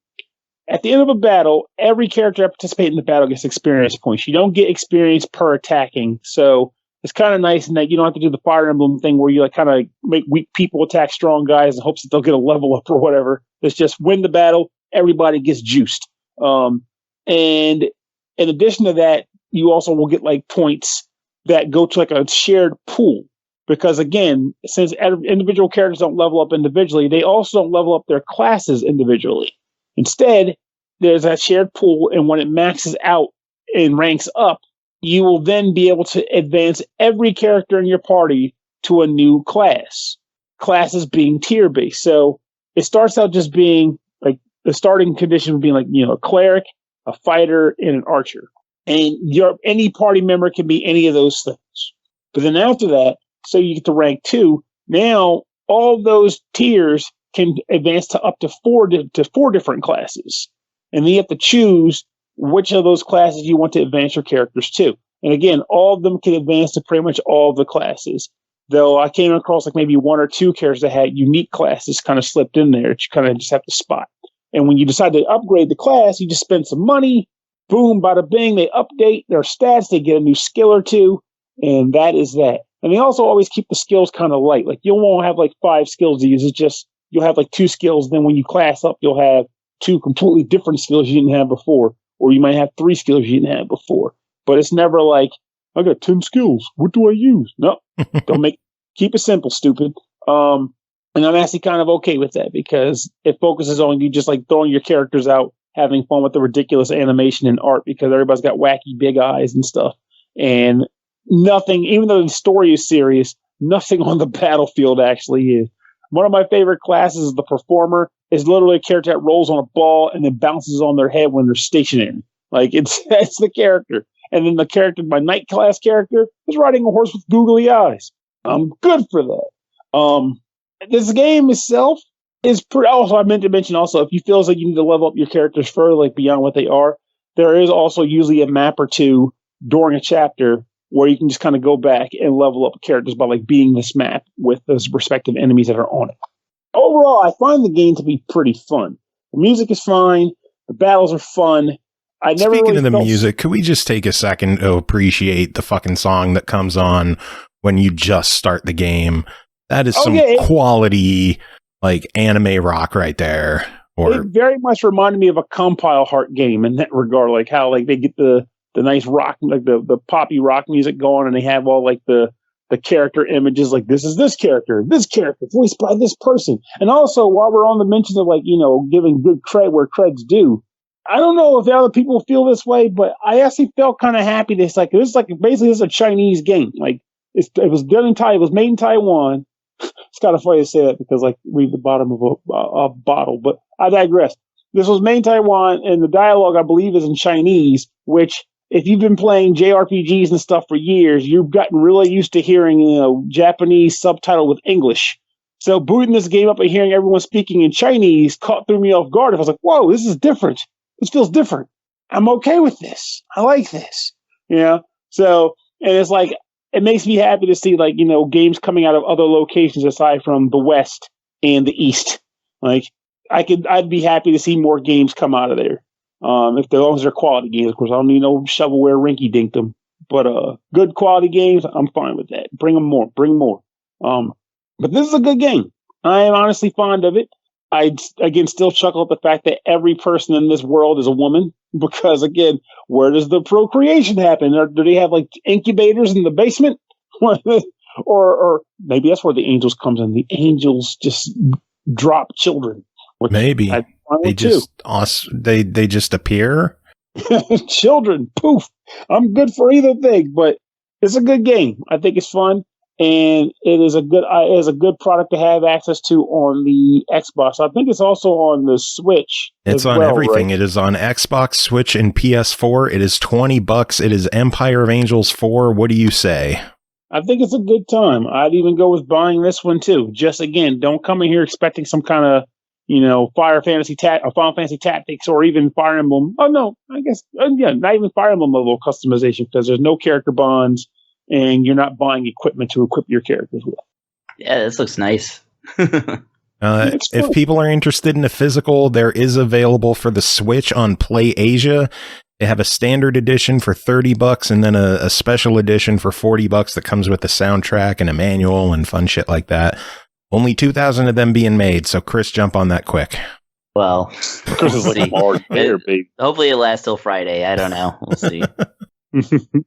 At the end of a battle, every character that participates in the battle gets experience points. You don't get experience per attacking, so it's kind of nice in that you don't have to do the Fire Emblem thing where you like kind of make weak people attack strong guys in hopes that they'll get a level up or whatever. It's just win the battle, everybody gets juiced. And in addition to that, you also will get like points that go to like a shared pool. Because again, since individual characters don't level up individually, they also don't level up their classes individually. Instead, there's that shared pool, and when it maxes out and ranks up, you will then be able to advance every character in your party to a new class. Classes being tier-based. So it starts out just being like the starting condition would be like, a cleric, a fighter, and an archer. And any party member can be any of those things. But then after that, so you get to rank 2, now all those tiers can advance to up to four different classes. And then you have to choose which of those classes you want to advance your characters to. And again, all of them can advance to pretty much all of the classes. Though I came across like maybe 1 or 2 characters that had unique classes kind of slipped in there that you kind of just have to spot. And when you decide to upgrade the class, you just spend some money. Boom, bada bing, they update their stats. They get a new skill or 2. And that is that. And they also always keep the skills kind of light. Like you won't have like 5 skills to use. It's just you'll have like 2 skills. Then when you class up, you'll have 2 completely different skills you didn't have before. Or you might have 3 skills you didn't have before. But it's never like, I got 10 skills. What do I use? No, keep it simple, stupid. And I'm actually kind of okay with that because it focuses on you just like throwing your characters out, having fun with the ridiculous animation and art because everybody's got wacky big eyes and stuff. And nothing, even though the story is serious, nothing on the battlefield actually is. One of my favorite classes is the performer. Is literally a character that rolls on a ball and then bounces on their head when they're stationary. Like it's the character. And then the character, my night class character, is riding a horse with googly eyes. I'm good for that. This game itself is pretty. Also, I meant to mention also, if you feel like you need to level up your characters further, like beyond what they are, there is also usually a map or 2 during a chapter where you can just kind of go back and level up characters by like beating this map with those respective enemies that are on it. Overall, I find the game to be pretty fun. The music is fine. The battles are fun. Speaking of the music, could we just take a second to appreciate the fucking song that comes on when you just start the game? That is some quality, like, anime rock right there. Or it very much reminded me of a Compile Heart game in that regard, like how like they get the nice rock, like the poppy rock music going, and they have all like the character images, like this is this character voiced by this person. And also, while we're on the mention of like, giving good credit where credit's due, I don't know if other people feel this way, but I actually felt kind of happy. This is a Chinese game. Like it was done in Taiwan. It was made in Taiwan. It's kind of funny to say that because like read the bottom of a bottle, but I digress. This was made in Taiwan, and the dialogue I believe is in Chinese, which if you've been playing JRPGs and stuff for years, you've gotten really used to hearing, Japanese subtitle with English. So booting this game up and hearing everyone speaking in Chinese threw me off guard. I was like, whoa, this is different. This feels different. I'm okay with this. I like this. So, and it's like, it makes me happy to see like, games coming out of other locations aside from the West and the East. Like I'd be happy to see more games come out of there. If as long as they're quality games, of course, I don't need no shovelware rinky dink them, but, good quality games, I'm fine with that. Bring more. But this is a good game. I am honestly fond of it. I, again, still chuckle at the fact that every person in this world is a woman because, again, where does the procreation happen? Do they have, like, incubators in the basement? or maybe that's where the angels comes in. The angels just drop children. Maybe. They just appear? Children, poof. I'm good for either thing, but it's a good game. I think it's fun. and it is a good product to have access to on the Xbox. I think it's also on the Switch. It's on everything. Right? It is on Xbox, Switch, and PS4. It is $20. It is Empire of Angels 4. What do you say? I think it's a good time. I'd even go with buying this one too. Just again, don't come in here expecting some kind of, Final Fantasy Tactics or even Fire Emblem. Oh no, I guess not even Fire Emblem level customization because there's no character bonds. And you're not buying equipment to equip your characters with. Yeah, this looks nice. If people are interested in a physical, there is available for the Switch on Play Asia. They have a standard edition for $30 and then a special edition for $40 that comes with the soundtrack and a manual and fun shit like that. Only 2,000 of them being made, so Chris, jump on that quick. Well, Chris is like a hard player, babe. Hopefully it lasts till Friday. I don't know. We'll see.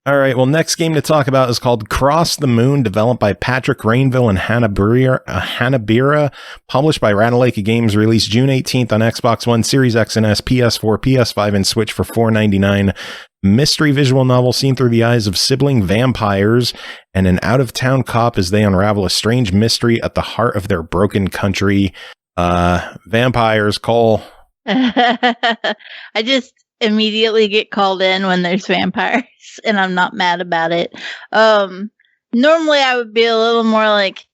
All right, well, next game to talk about is called Cross the Moon, developed by Patrick Rainville and Hanabira, published by Ratalaika Games, released June 18th on Xbox One, Series X and S, PS4, PS5, and Switch for $4.99. Mystery visual novel seen through the eyes of sibling vampires and an out-of-town cop as they unravel a strange mystery at the heart of their broken country. Vampires, Cole. I just immediately get called in when there's vampires, and I'm not mad about it. Normally I would be a little more like,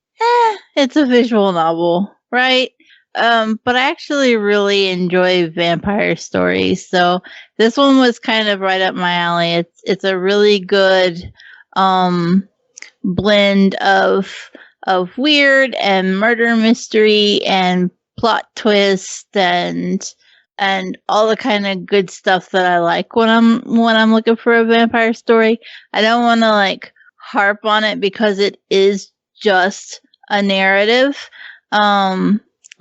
it's a visual novel, right? But I actually really enjoy vampire stories, so this one was kind of right up my alley. It's a really good blend of weird and murder mystery and plot twist and all the kind of good stuff that I like when I'm looking for a vampire story. I don't want to harp on it because it is just a narrative.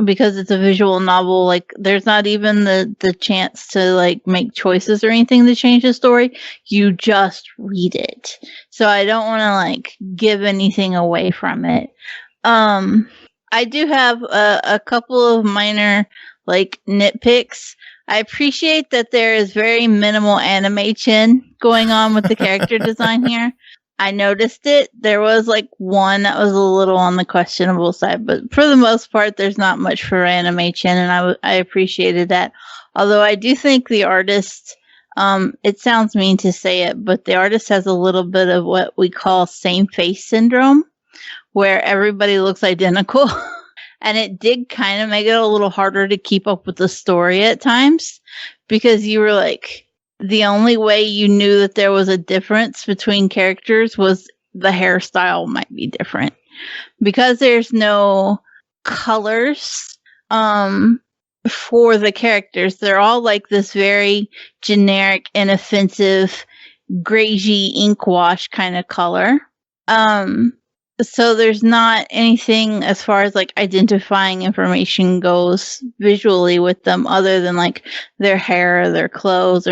Because it's a visual novel, there's not even the chance to make choices or anything to change the story. You just read it. So I don't want to give anything away from it. I do have a couple of minor nitpicks. I appreciate that there is very minimal anime chin going on with the character design here. I noticed it. There was one that was a little on the questionable side, but for the most part, there's not much for anime chin, and I appreciated that. Although I do think the artist, it sounds mean to say it, but the artist has a little bit of what we call same face syndrome, where everybody looks identical. And it did kind of make it a little harder to keep up with the story at times, because you were the only way you knew that there was a difference between characters was the hairstyle might be different. Because there's no colors for the characters, they're all this very generic, inoffensive, grayish ink wash kind of color. So there's not anything as far as identifying information goes visually with them other than their hair, their clothes,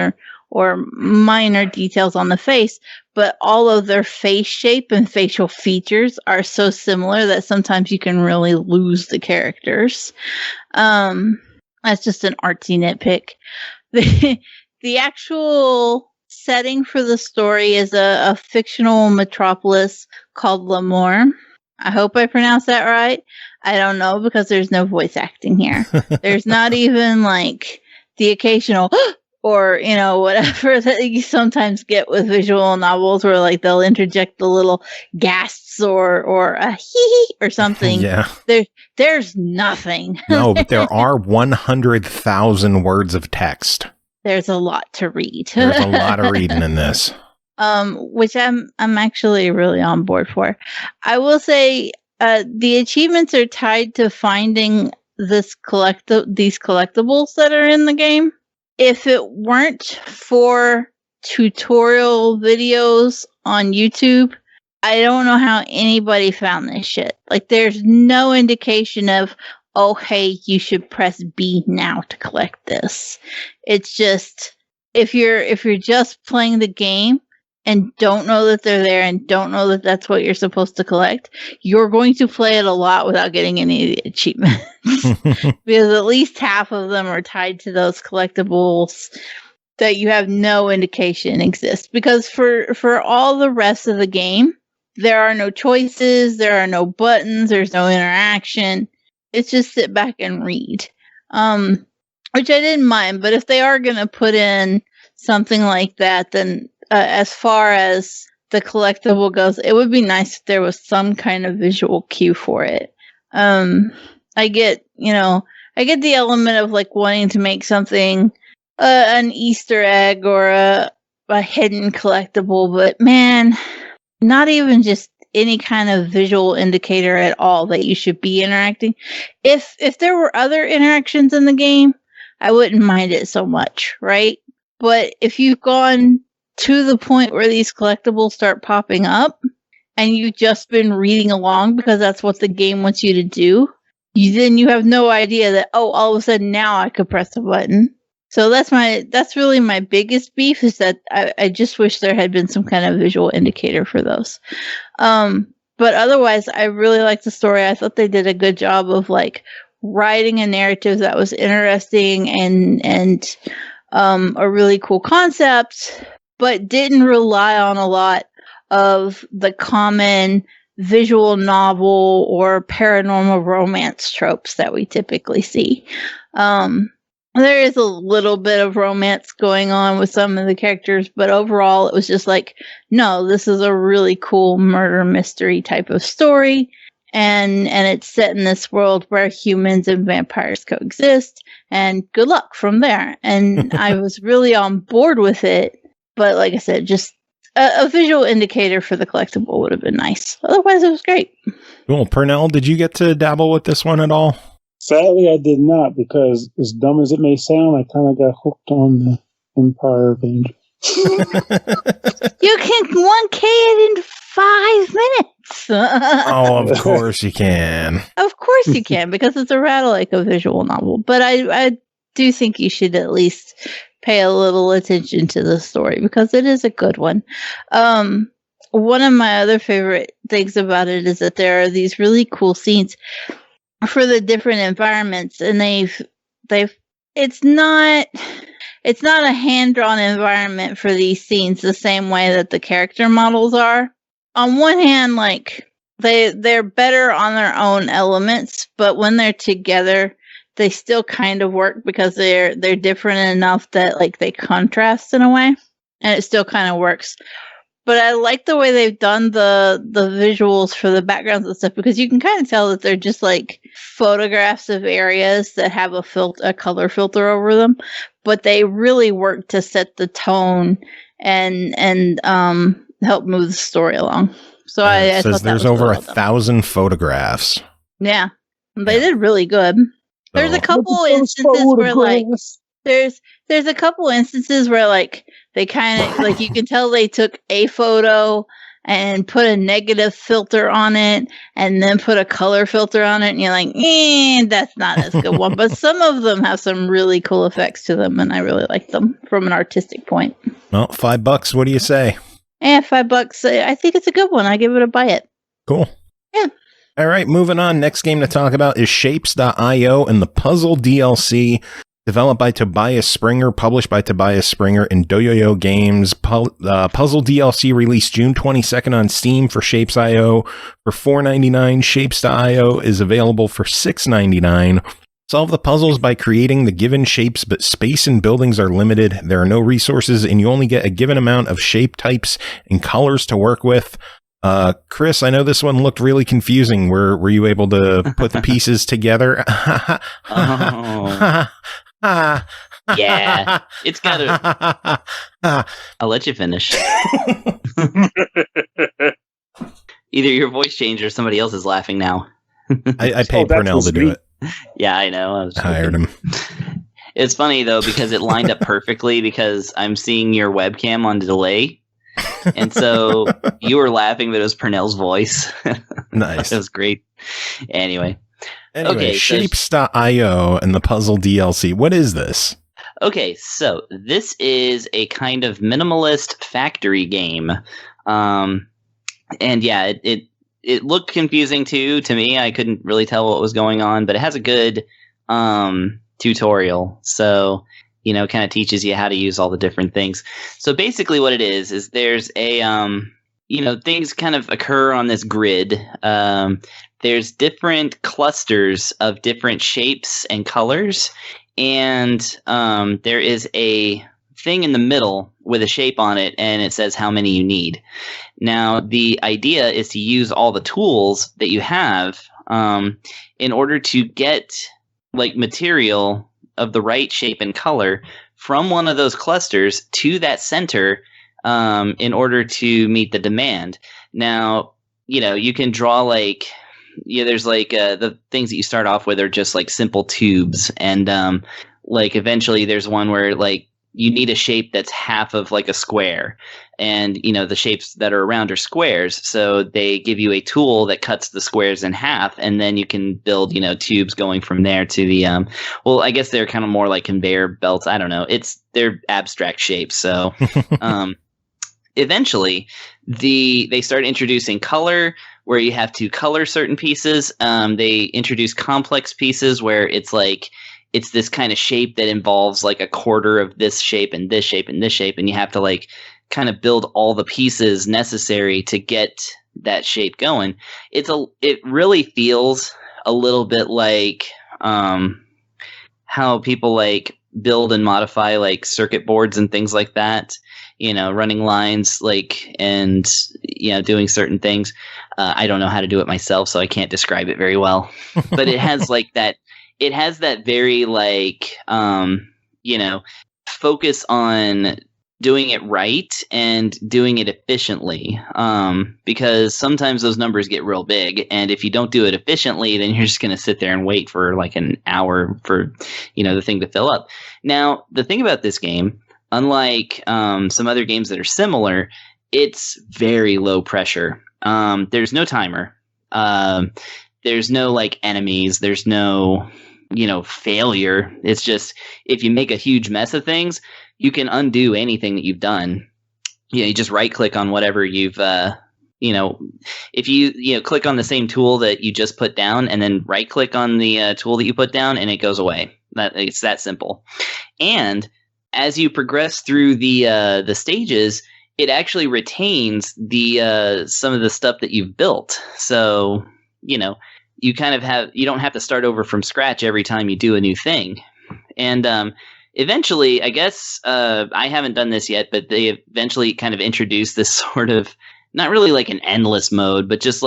or minor details on the face. But all of their face shape and facial features are so similar that sometimes you can really lose the characters. That's just an artsy nitpick. The actual setting for the story is a fictional metropolis called L'Amour. I hope I pronounced that right. I don't know because there's no voice acting here. There's not even the occasional or whatever that you sometimes get with visual novels where they'll interject the little gasps or a hee or something. Yeah. There's nothing. No, but there are 100,000 words of text. There's a lot to read. There's a lot of reading in this. Which I'm actually really on board for. I will say the achievements are tied to finding these collectibles that are in the game. If it weren't for tutorial videos on YouTube, I don't know how anybody found this shit. There's no indication of, oh, hey, you should press B now to collect this. It's just, if you're just playing the game and don't know that they're there and don't know that that's what you're supposed to collect, you're going to play it a lot without getting any of the achievements. Because at least half of them are tied to those collectibles that you have no indication exist. Because for all the rest of the game, there are no choices, there are no buttons, there's no interaction. It's just sit back and read. Which I didn't mind, but if they are going to put in something like that, then as far as the collectible goes, it would be nice if there was some kind of visual cue for it. I get the element of like wanting to make something an Easter egg or a hidden collectible, but man, not even just any kind of visual indicator at all that you should be interacting. If there were other interactions in the game, I wouldn't mind it so much, right? But if you've gone to the point where these collectibles start popping up and you've just been reading along because that's what the game wants you to do, then you have no idea that, all of a sudden now I could press a button. So that's really my biggest beef, is that I just wish there had been some kind of visual indicator for those. But otherwise, I really liked the story. I thought they did a good job of like writing a narrative that was interesting and a really cool concept, but didn't rely on a lot of the common visual novel or paranormal romance tropes that we typically see. There is a little bit of romance going on with some of the characters, but overall it was just like, no, this is a really cool murder mystery type of story, and it's set in this world where humans and vampires coexist, and good luck from there. And I was really on board with it, but like I said, just a visual indicator for the collectible would have been nice. Otherwise, it was great. Cool. Pernell, did you get to dabble with this one at all? Sadly, I did not, because as dumb as it may sound, I kind of got hooked on the Empire of Angels. You can 1K it in 5 minutes. Oh, of course you can. Of course you can, because it's a Ratalaika visual novel. But I do think you should at least pay a little attention to the story, because it is a good one. One of my other favorite things about it is that there are these really cool scenes for the different environments, and it's not a hand-drawn environment for these scenes the same way that the character models are. On one hand, like they're better on their own elements, but when they're together, they still kind of work because they're different enough that like they contrast in a way, and it still kind of works. But I like the way they've done the visuals for the backgrounds and stuff, because you can kind of tell that they're just like photographs of areas that have a color filter over them, but they really work to set the tone and help move the story along. So I says thought there's over 1,000 photographs. Yeah, they did really good. There's a couple instances where like there's a couple instances where like they kind of like, you can tell they took a photo and put a negative filter on it and then put a color filter on it, and you're like, that's not as good one. But some of them have some really cool effects to them, and I really like them from an artistic point. Well, $5. What do you say? $5. I think it's a good one. I give it a buy it. Cool. Yeah. All right, moving on. Next game to talk about is Shapes.io and the Puzzle DLC. Developed by Tobias Springer, published by Tobias Springer and Doyoyo Games. Puzzle DLC released June 22nd on Steam for Shapes.io for $4.99. Shapes.io is available for $6.99. Solve the puzzles by creating the given shapes, but space and buildings are limited. There are no resources, and you only get a given amount of shape types and colors to work with. Chris, I know this one looked really confusing. Were you able to put the pieces together? Yeah, it's gotta. I'll let you finish. Either your voice changed or somebody else is laughing now. I paid Pernell to do it. Yeah, I know. I hired him. It's funny though, because it lined up perfectly, because I'm seeing your webcam on delay. And so you were laughing, but it was Pernell's voice. Nice. It was great. Anyway, okay, Shapes.io and the Puzzle DLC. What is this? Okay, so this is a kind of minimalist factory game. And yeah, it looked confusing too to me. I couldn't really tell what was going on, but it has a good tutorial. So, kind of teaches you how to use all the different things. So basically what it is there's a things kind of occur on this grid. There's different clusters of different shapes and colors, and there is a thing in the middle with a shape on it, and it says how many you need. Now, the idea is to use all the tools that you have in order to get material of the right shape and color from one of those clusters to that center in order to meet the demand. Now, you can draw there's the things that you start off with are just simple tubes, and eventually there's one where you need a shape that's half of a square, and the shapes that are around are squares, so they give you a tool that cuts the squares in half, and then you can build tubes going from there to the I guess they're kind of more like conveyor belts. I don't know, they're abstract shapes. So eventually they start introducing color, where you have to color certain pieces. They introduce complex pieces where it's this kind of shape that involves a quarter of this shape and this shape and this shape, and you have to kind of build all the pieces necessary to get that shape going. It really feels a little bit like how people build and modify circuit boards and things like that, running lines and doing certain things. I don't know how to do it myself, so I can't describe it very well, but it has that. It has that very focus on doing it right and doing it efficiently, because sometimes those numbers get real big, and if you don't do it efficiently, then you're just going to sit there and wait for an hour for the thing to fill up. Now, the thing about this game, unlike some other games that are similar, it's very low pressure. There's no timer. There's no enemies. There's no failure. It's just, if you make a huge mess of things, you can undo anything that you've done. You just right click on whatever you've if you click on the same tool that you just put down, and then right click on the tool that you put down, and it goes away. It's that simple. And as you progress through the stages, it actually retains the some of the stuff that you've built. So you kind of you don't have to start over from scratch every time you do a new thing. And eventually, I guess, I haven't done this yet, but they eventually kind of introduced this sort of, not really an endless mode, but just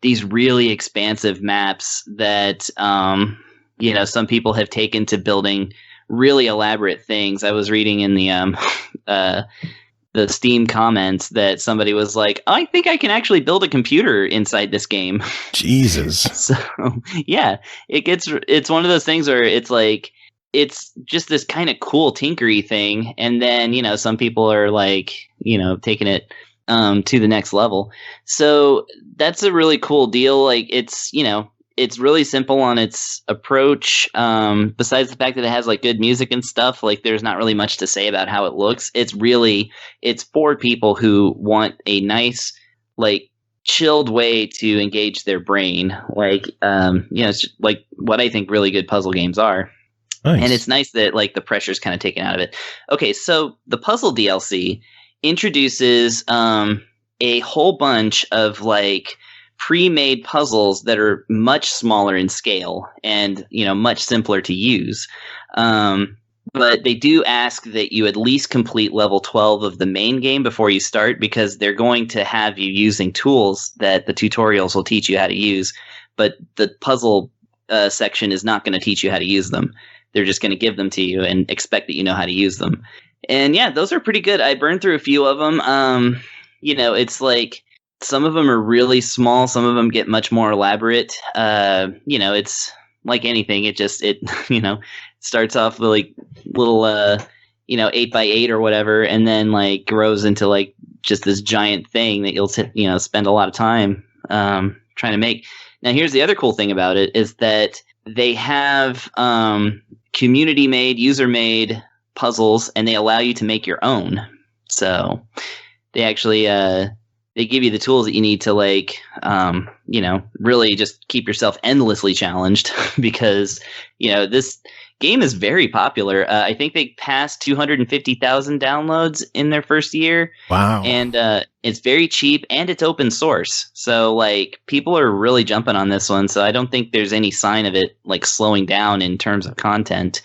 these really expansive maps that, some people have taken to building really elaborate things. I was reading in the Steam comments that somebody was like, I think I can actually build a computer inside this game. Jesus. So yeah, it's one of those things where it's just this kind of cool tinkery thing. And then, some people are taking it to the next level. So that's a really cool deal. It's really simple on its approach. Besides the fact that it has good music and stuff, there's not really much to say about how it looks. It's for people who want a nice, chilled way to engage their brain. It's what I think really good puzzle games are. Nice. And it's nice that the pressure's kind of taken out of it. Okay, so the puzzle DLC introduces a whole bunch of pre-made puzzles that are much smaller in scale and much simpler to use, but they do ask that you at least complete level 12 of the main game before you start, because they're going to have you using tools that the tutorials will teach you how to use, but the puzzle section is not going to teach you how to use them. They're just going to give them to you and expect that you know how to use them. And yeah, those are pretty good. I burned through a few of them. It's some of them are really small. Some of them get much more elaborate. It's like anything. It starts off with little, 8x8 or whatever, and then grows into just this giant thing that you'll spend a lot of time trying to make. Now, here's the other cool thing about it is that they have community-made, user-made puzzles, and they allow you to make your own. So they actually they give you the tools that you need to really just keep yourself endlessly challenged, because this game is very popular. I think they passed 250,000 downloads in their first year. Wow. And it's very cheap and it's open source. So like people are really jumping on this one. So I don't think there's any sign of it like slowing down in terms of content.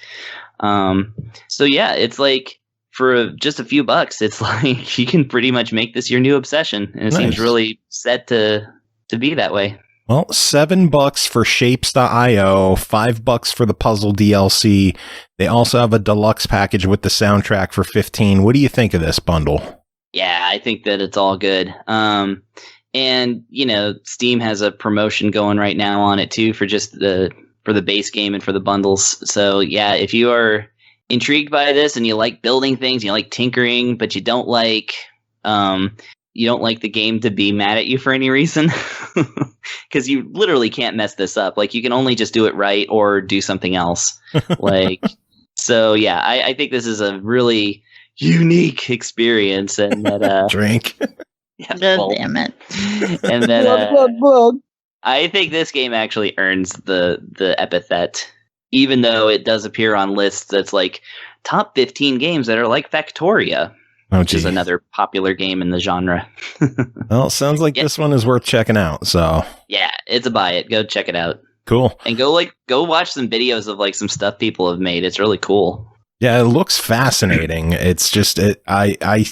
So yeah, it's like for just a few bucks, it's like you can pretty much make this your new obsession. And it seems really set to be that way. Well, $7 for Shapes.io, $5 for the puzzle DLC. They also have a deluxe package with the soundtrack for $15. What do you think of this bundle? Yeah, I think that it's all good. And you know, Steam has a promotion going right now on it too for just for the base game and for the bundles. So yeah, if you are intrigued by this and you like building things, you like tinkering, but you don't like the game to be mad at you for any reason, because you literally can't mess this up. Like you can only just do it right or do something else. Like, so yeah, I think this is a really unique experience, and that drink. Yeah, Damn it! And then I think this game actually earns the epithet, even though it does appear on lists that's like top 15 games that are like Factoria. Which is another popular game in the genre. Well, sounds like this one is worth checking out. So yeah, it's a buy it. Go check it out. Cool. And go watch some videos of like some stuff people have made. It's really cool. Yeah, it looks fascinating. It's just I'm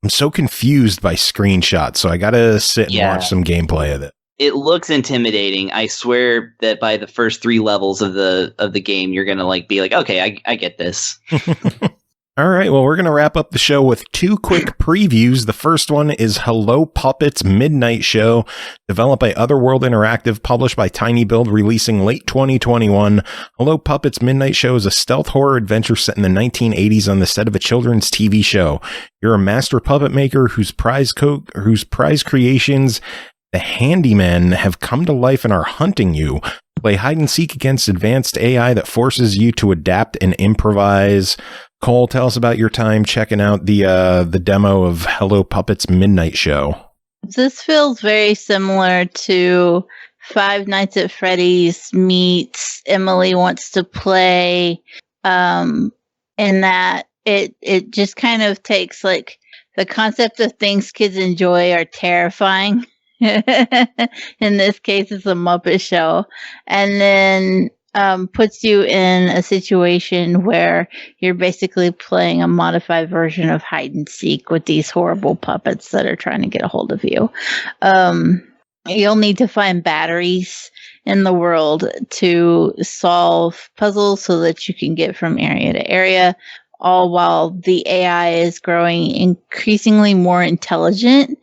so confused by screenshots, so I gotta sit and watch some gameplay of it. It looks intimidating. I swear that by the first 3 levels of the game, you're gonna like be like, okay, I get this. All right, well, we're going to wrap up the show with 2 quick previews. The first one is Hello Puppets Midnight Show, developed by Otherworld Interactive, published by tinyBuild, releasing late 2021. Hello Puppets Midnight Show is a stealth horror adventure set in the 1980s on the set of a children's TV show. You're a master puppet maker whose prize creations, the Handymen, have come to life and are hunting you. Play hide and seek against advanced AI that forces you to adapt and improvise. Cole, tell us about your time checking out the demo of Hello Puppets Midnight Show. This feels very similar to Five Nights at Freddy's meets Emily Wants to Play, in that it just kind of takes like the concept of things kids enjoy are terrifying. In this case, it's a Muppet Show, and then puts you in a situation where you're basically playing a modified version of hide and seek with these horrible puppets that are trying to get a hold of you. You'll need to find batteries in the world to solve puzzles so that you can get from area to area, all while the AI is growing increasingly more intelligent.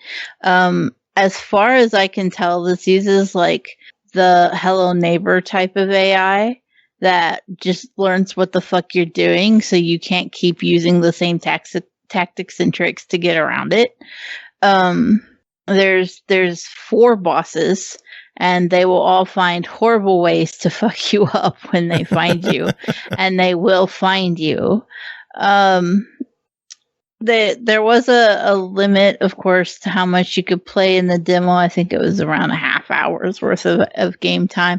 As far as I can tell, this uses like the Hello Neighbor type of AI that just learns what the fuck you're doing, so you can't keep using the same tactics and tricks to get around it. There's 4 bosses, and they will all find horrible ways to fuck you up when they find you, and they will find you. There was a limit, of course, to how much you could play in the demo. I think it was around a half hour's worth of game time.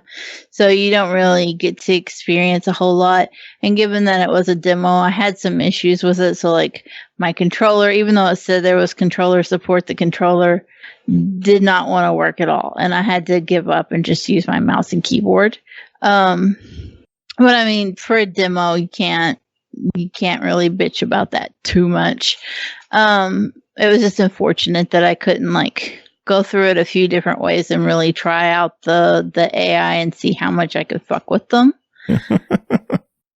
So you don't really get to experience a whole lot. And given that it was a demo, I had some issues with it. So like my controller, even though it said there was controller support, the controller did not want to work at all. And I had to give up and just use my mouse and keyboard. But I mean, for a demo, you can't really bitch about that too much. It was just unfortunate that I couldn't like go through it a few different ways and really try out the AI and see how much I could fuck with them.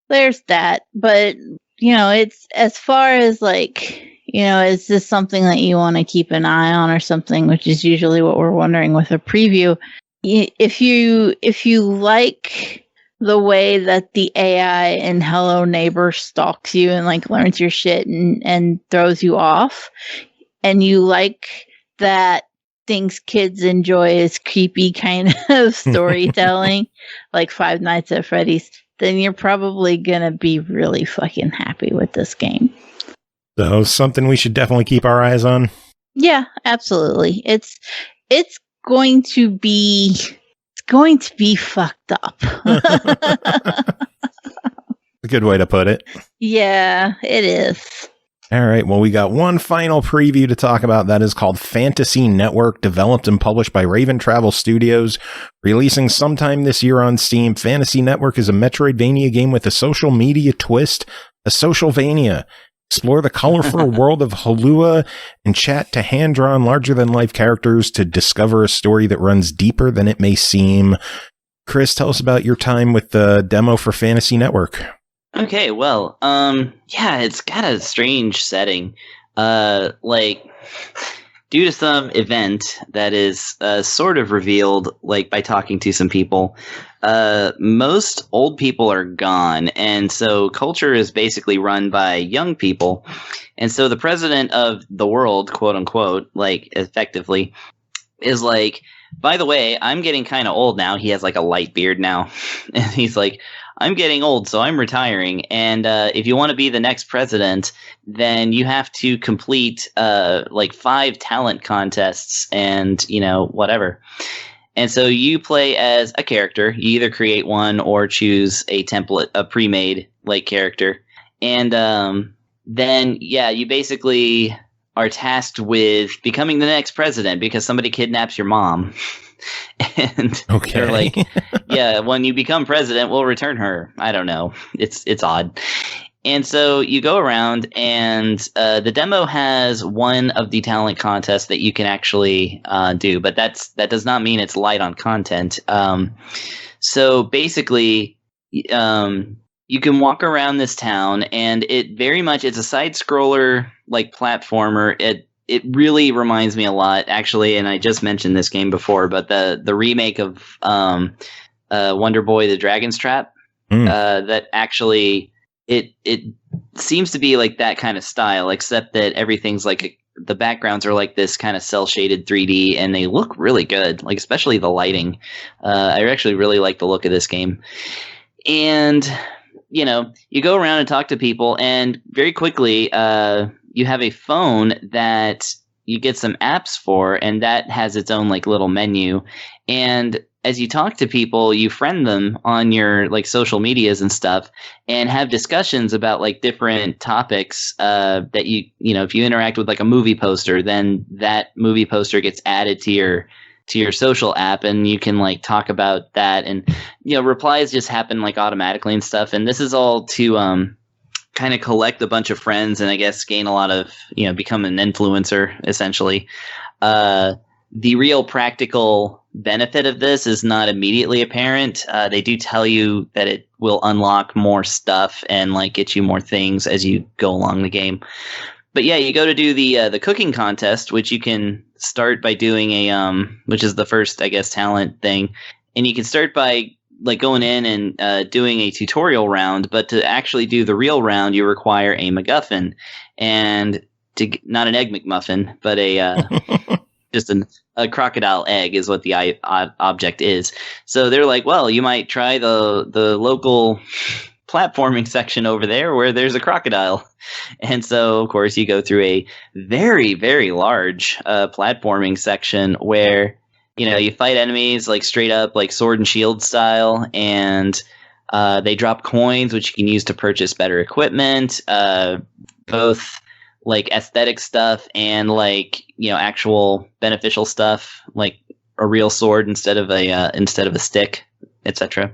There's that. But, you know, it's as far as like, you know, is this something that you want to keep an eye on or something, which is usually what we're wondering with a preview. If you like the way that the AI in Hello Neighbor stalks you and like learns your shit and throws you off, and you like that things kids enjoy is creepy kind of storytelling, like Five Nights at Freddy's, then you're probably gonna be really fucking happy with this game. So something we should definitely keep our eyes on. Yeah, absolutely. It's going to be fucked up. good way to put it. Yeah, it is. All right, well, we got one final preview to talk about. That is called Fantasy Network, developed and published by Raven Travel Studios, releasing sometime this year on Steam. Fantasy Network is a Metroidvania game with a social media twist, a socialvania. Explore the colorful world of Halua and chat to hand-drawn, larger-than-life characters to discover a story that runs deeper than it may seem. Chris, tell us about your time with the demo for Fantasy Network. Okay, well, yeah, it's got a strange setting. Due to some event that is sort of revealed, like, by talking to some people, most old people are gone, and so culture is basically run by young people. And so the president of the world, quote unquote, like, effectively, is like, by the way, I'm getting kind of old now. He has, like, a light beard now. And he's like, I'm getting old, so I'm retiring. And if you want to be the next president, then you have to complete like 5 talent contests and, you know, whatever. And so you play as a character. You either create one or choose a template, a pre-made like character. And then, yeah, you basically are tasked with becoming the next president because somebody kidnaps your mom. And they're like, yeah, when you become president, we'll return her. I don't know. It's odd. And so you go around, and the demo has one of the talent contests that you can actually do, but that does not mean it's light on content. So basically, you can walk around this town, and it's a side scroller like platformer. It really reminds me a lot, actually, and I just mentioned this game before, but the remake of Wonder Boy: The Dragon's Trap, that actually it seems to be like that kind of style, except that everything's like the backgrounds are like this kind of cel shaded 3D, and they look really good, like especially the lighting. I actually really like the look of this game, and you know, you go around and talk to people, and very quickly, you have a phone that you get some apps for, and that has its own like little menu. And as you talk to people, you friend them on your like social medias and stuff, and have discussions about like different topics that you know, if you interact with like a movie poster, then that movie poster gets added to your social app, and you can like talk about that, and you know, replies just happen like automatically and stuff. And this is all to kind of collect a bunch of friends and I guess gain a lot of, you know, become an influencer essentially. The real practical benefit of this is not immediately apparent. They do tell you that it will unlock more stuff and like get you more things as you go along the game. But yeah, you go to do the cooking contest, which you can start by doing which is the first, I guess, talent thing. And you can start by like going in and doing a tutorial round, but to actually do the real round, you require a MacGuffin, and not an egg McMuffin, but just a crocodile egg is what the object is. So they're like, well, you might try the local platforming section over there where there's a crocodile. And so, of course, you go through a very, very large platforming section where, you know, you fight enemies like straight up like sword and shield style, and they drop coins, which you can use to purchase better equipment, both like aesthetic stuff and like, you know, actual beneficial stuff like a real sword instead of a stick, etc.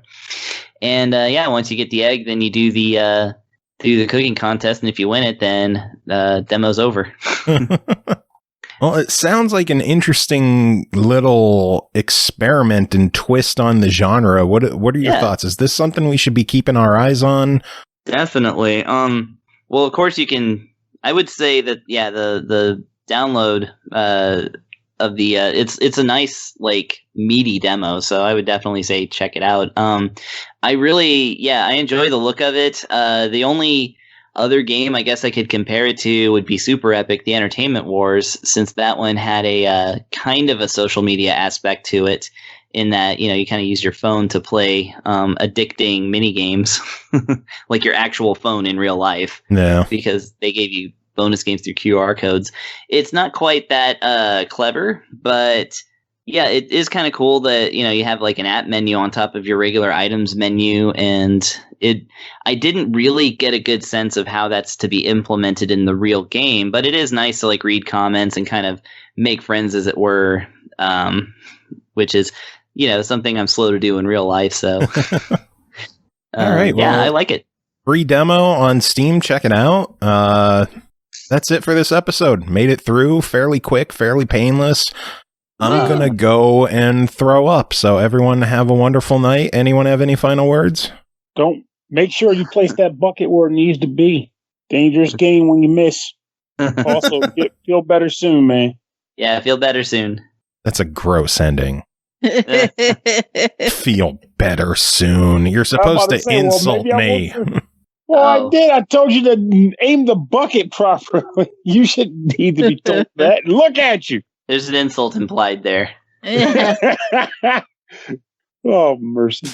And yeah, once you get the egg, then you do the cooking contest, and if you win it, then demo's over. Well, it sounds like an interesting little experiment and twist on the genre. What are your thoughts? Is this something we should be keeping our eyes on? Definitely. Well, of course you can. I would say that the download of the it's a nice like meaty demo, so I would definitely say check it out. I enjoy the look of it. The only other game I guess I could compare it to would be Super Epic: The Entertainment Wars, since that one had a kind of a social media aspect to it, in that, you know, you kind of use your phone to play addicting mini games, like your actual phone in real life. Yeah, because they gave you bonus games through QR codes. It's not quite that clever, but Yeah, it is kind of cool that, you have like an app menu on top of your regular items menu, and I didn't really get a good sense of how that's to be implemented in the real game, but it is nice to like read comments and kind of make friends, as it were, which is, something I'm slow to do in real life. So, all right, yeah, I like it. Free demo on Steam. Check it out. That's it for this episode. Made it through fairly quick, fairly painless. I'm going to go and throw up. So everyone have a wonderful night. Anyone have any final words? Don't make sure you place that bucket where it needs to be. Dangerous game when you miss. Also, feel better soon, man. Yeah, feel better soon. That's a gross ending. Feel better soon. You're supposed to insult me. I did. I told you to aim the bucket properly. You should need to be told that. Look at you. There's an insult implied there. Oh, mercy.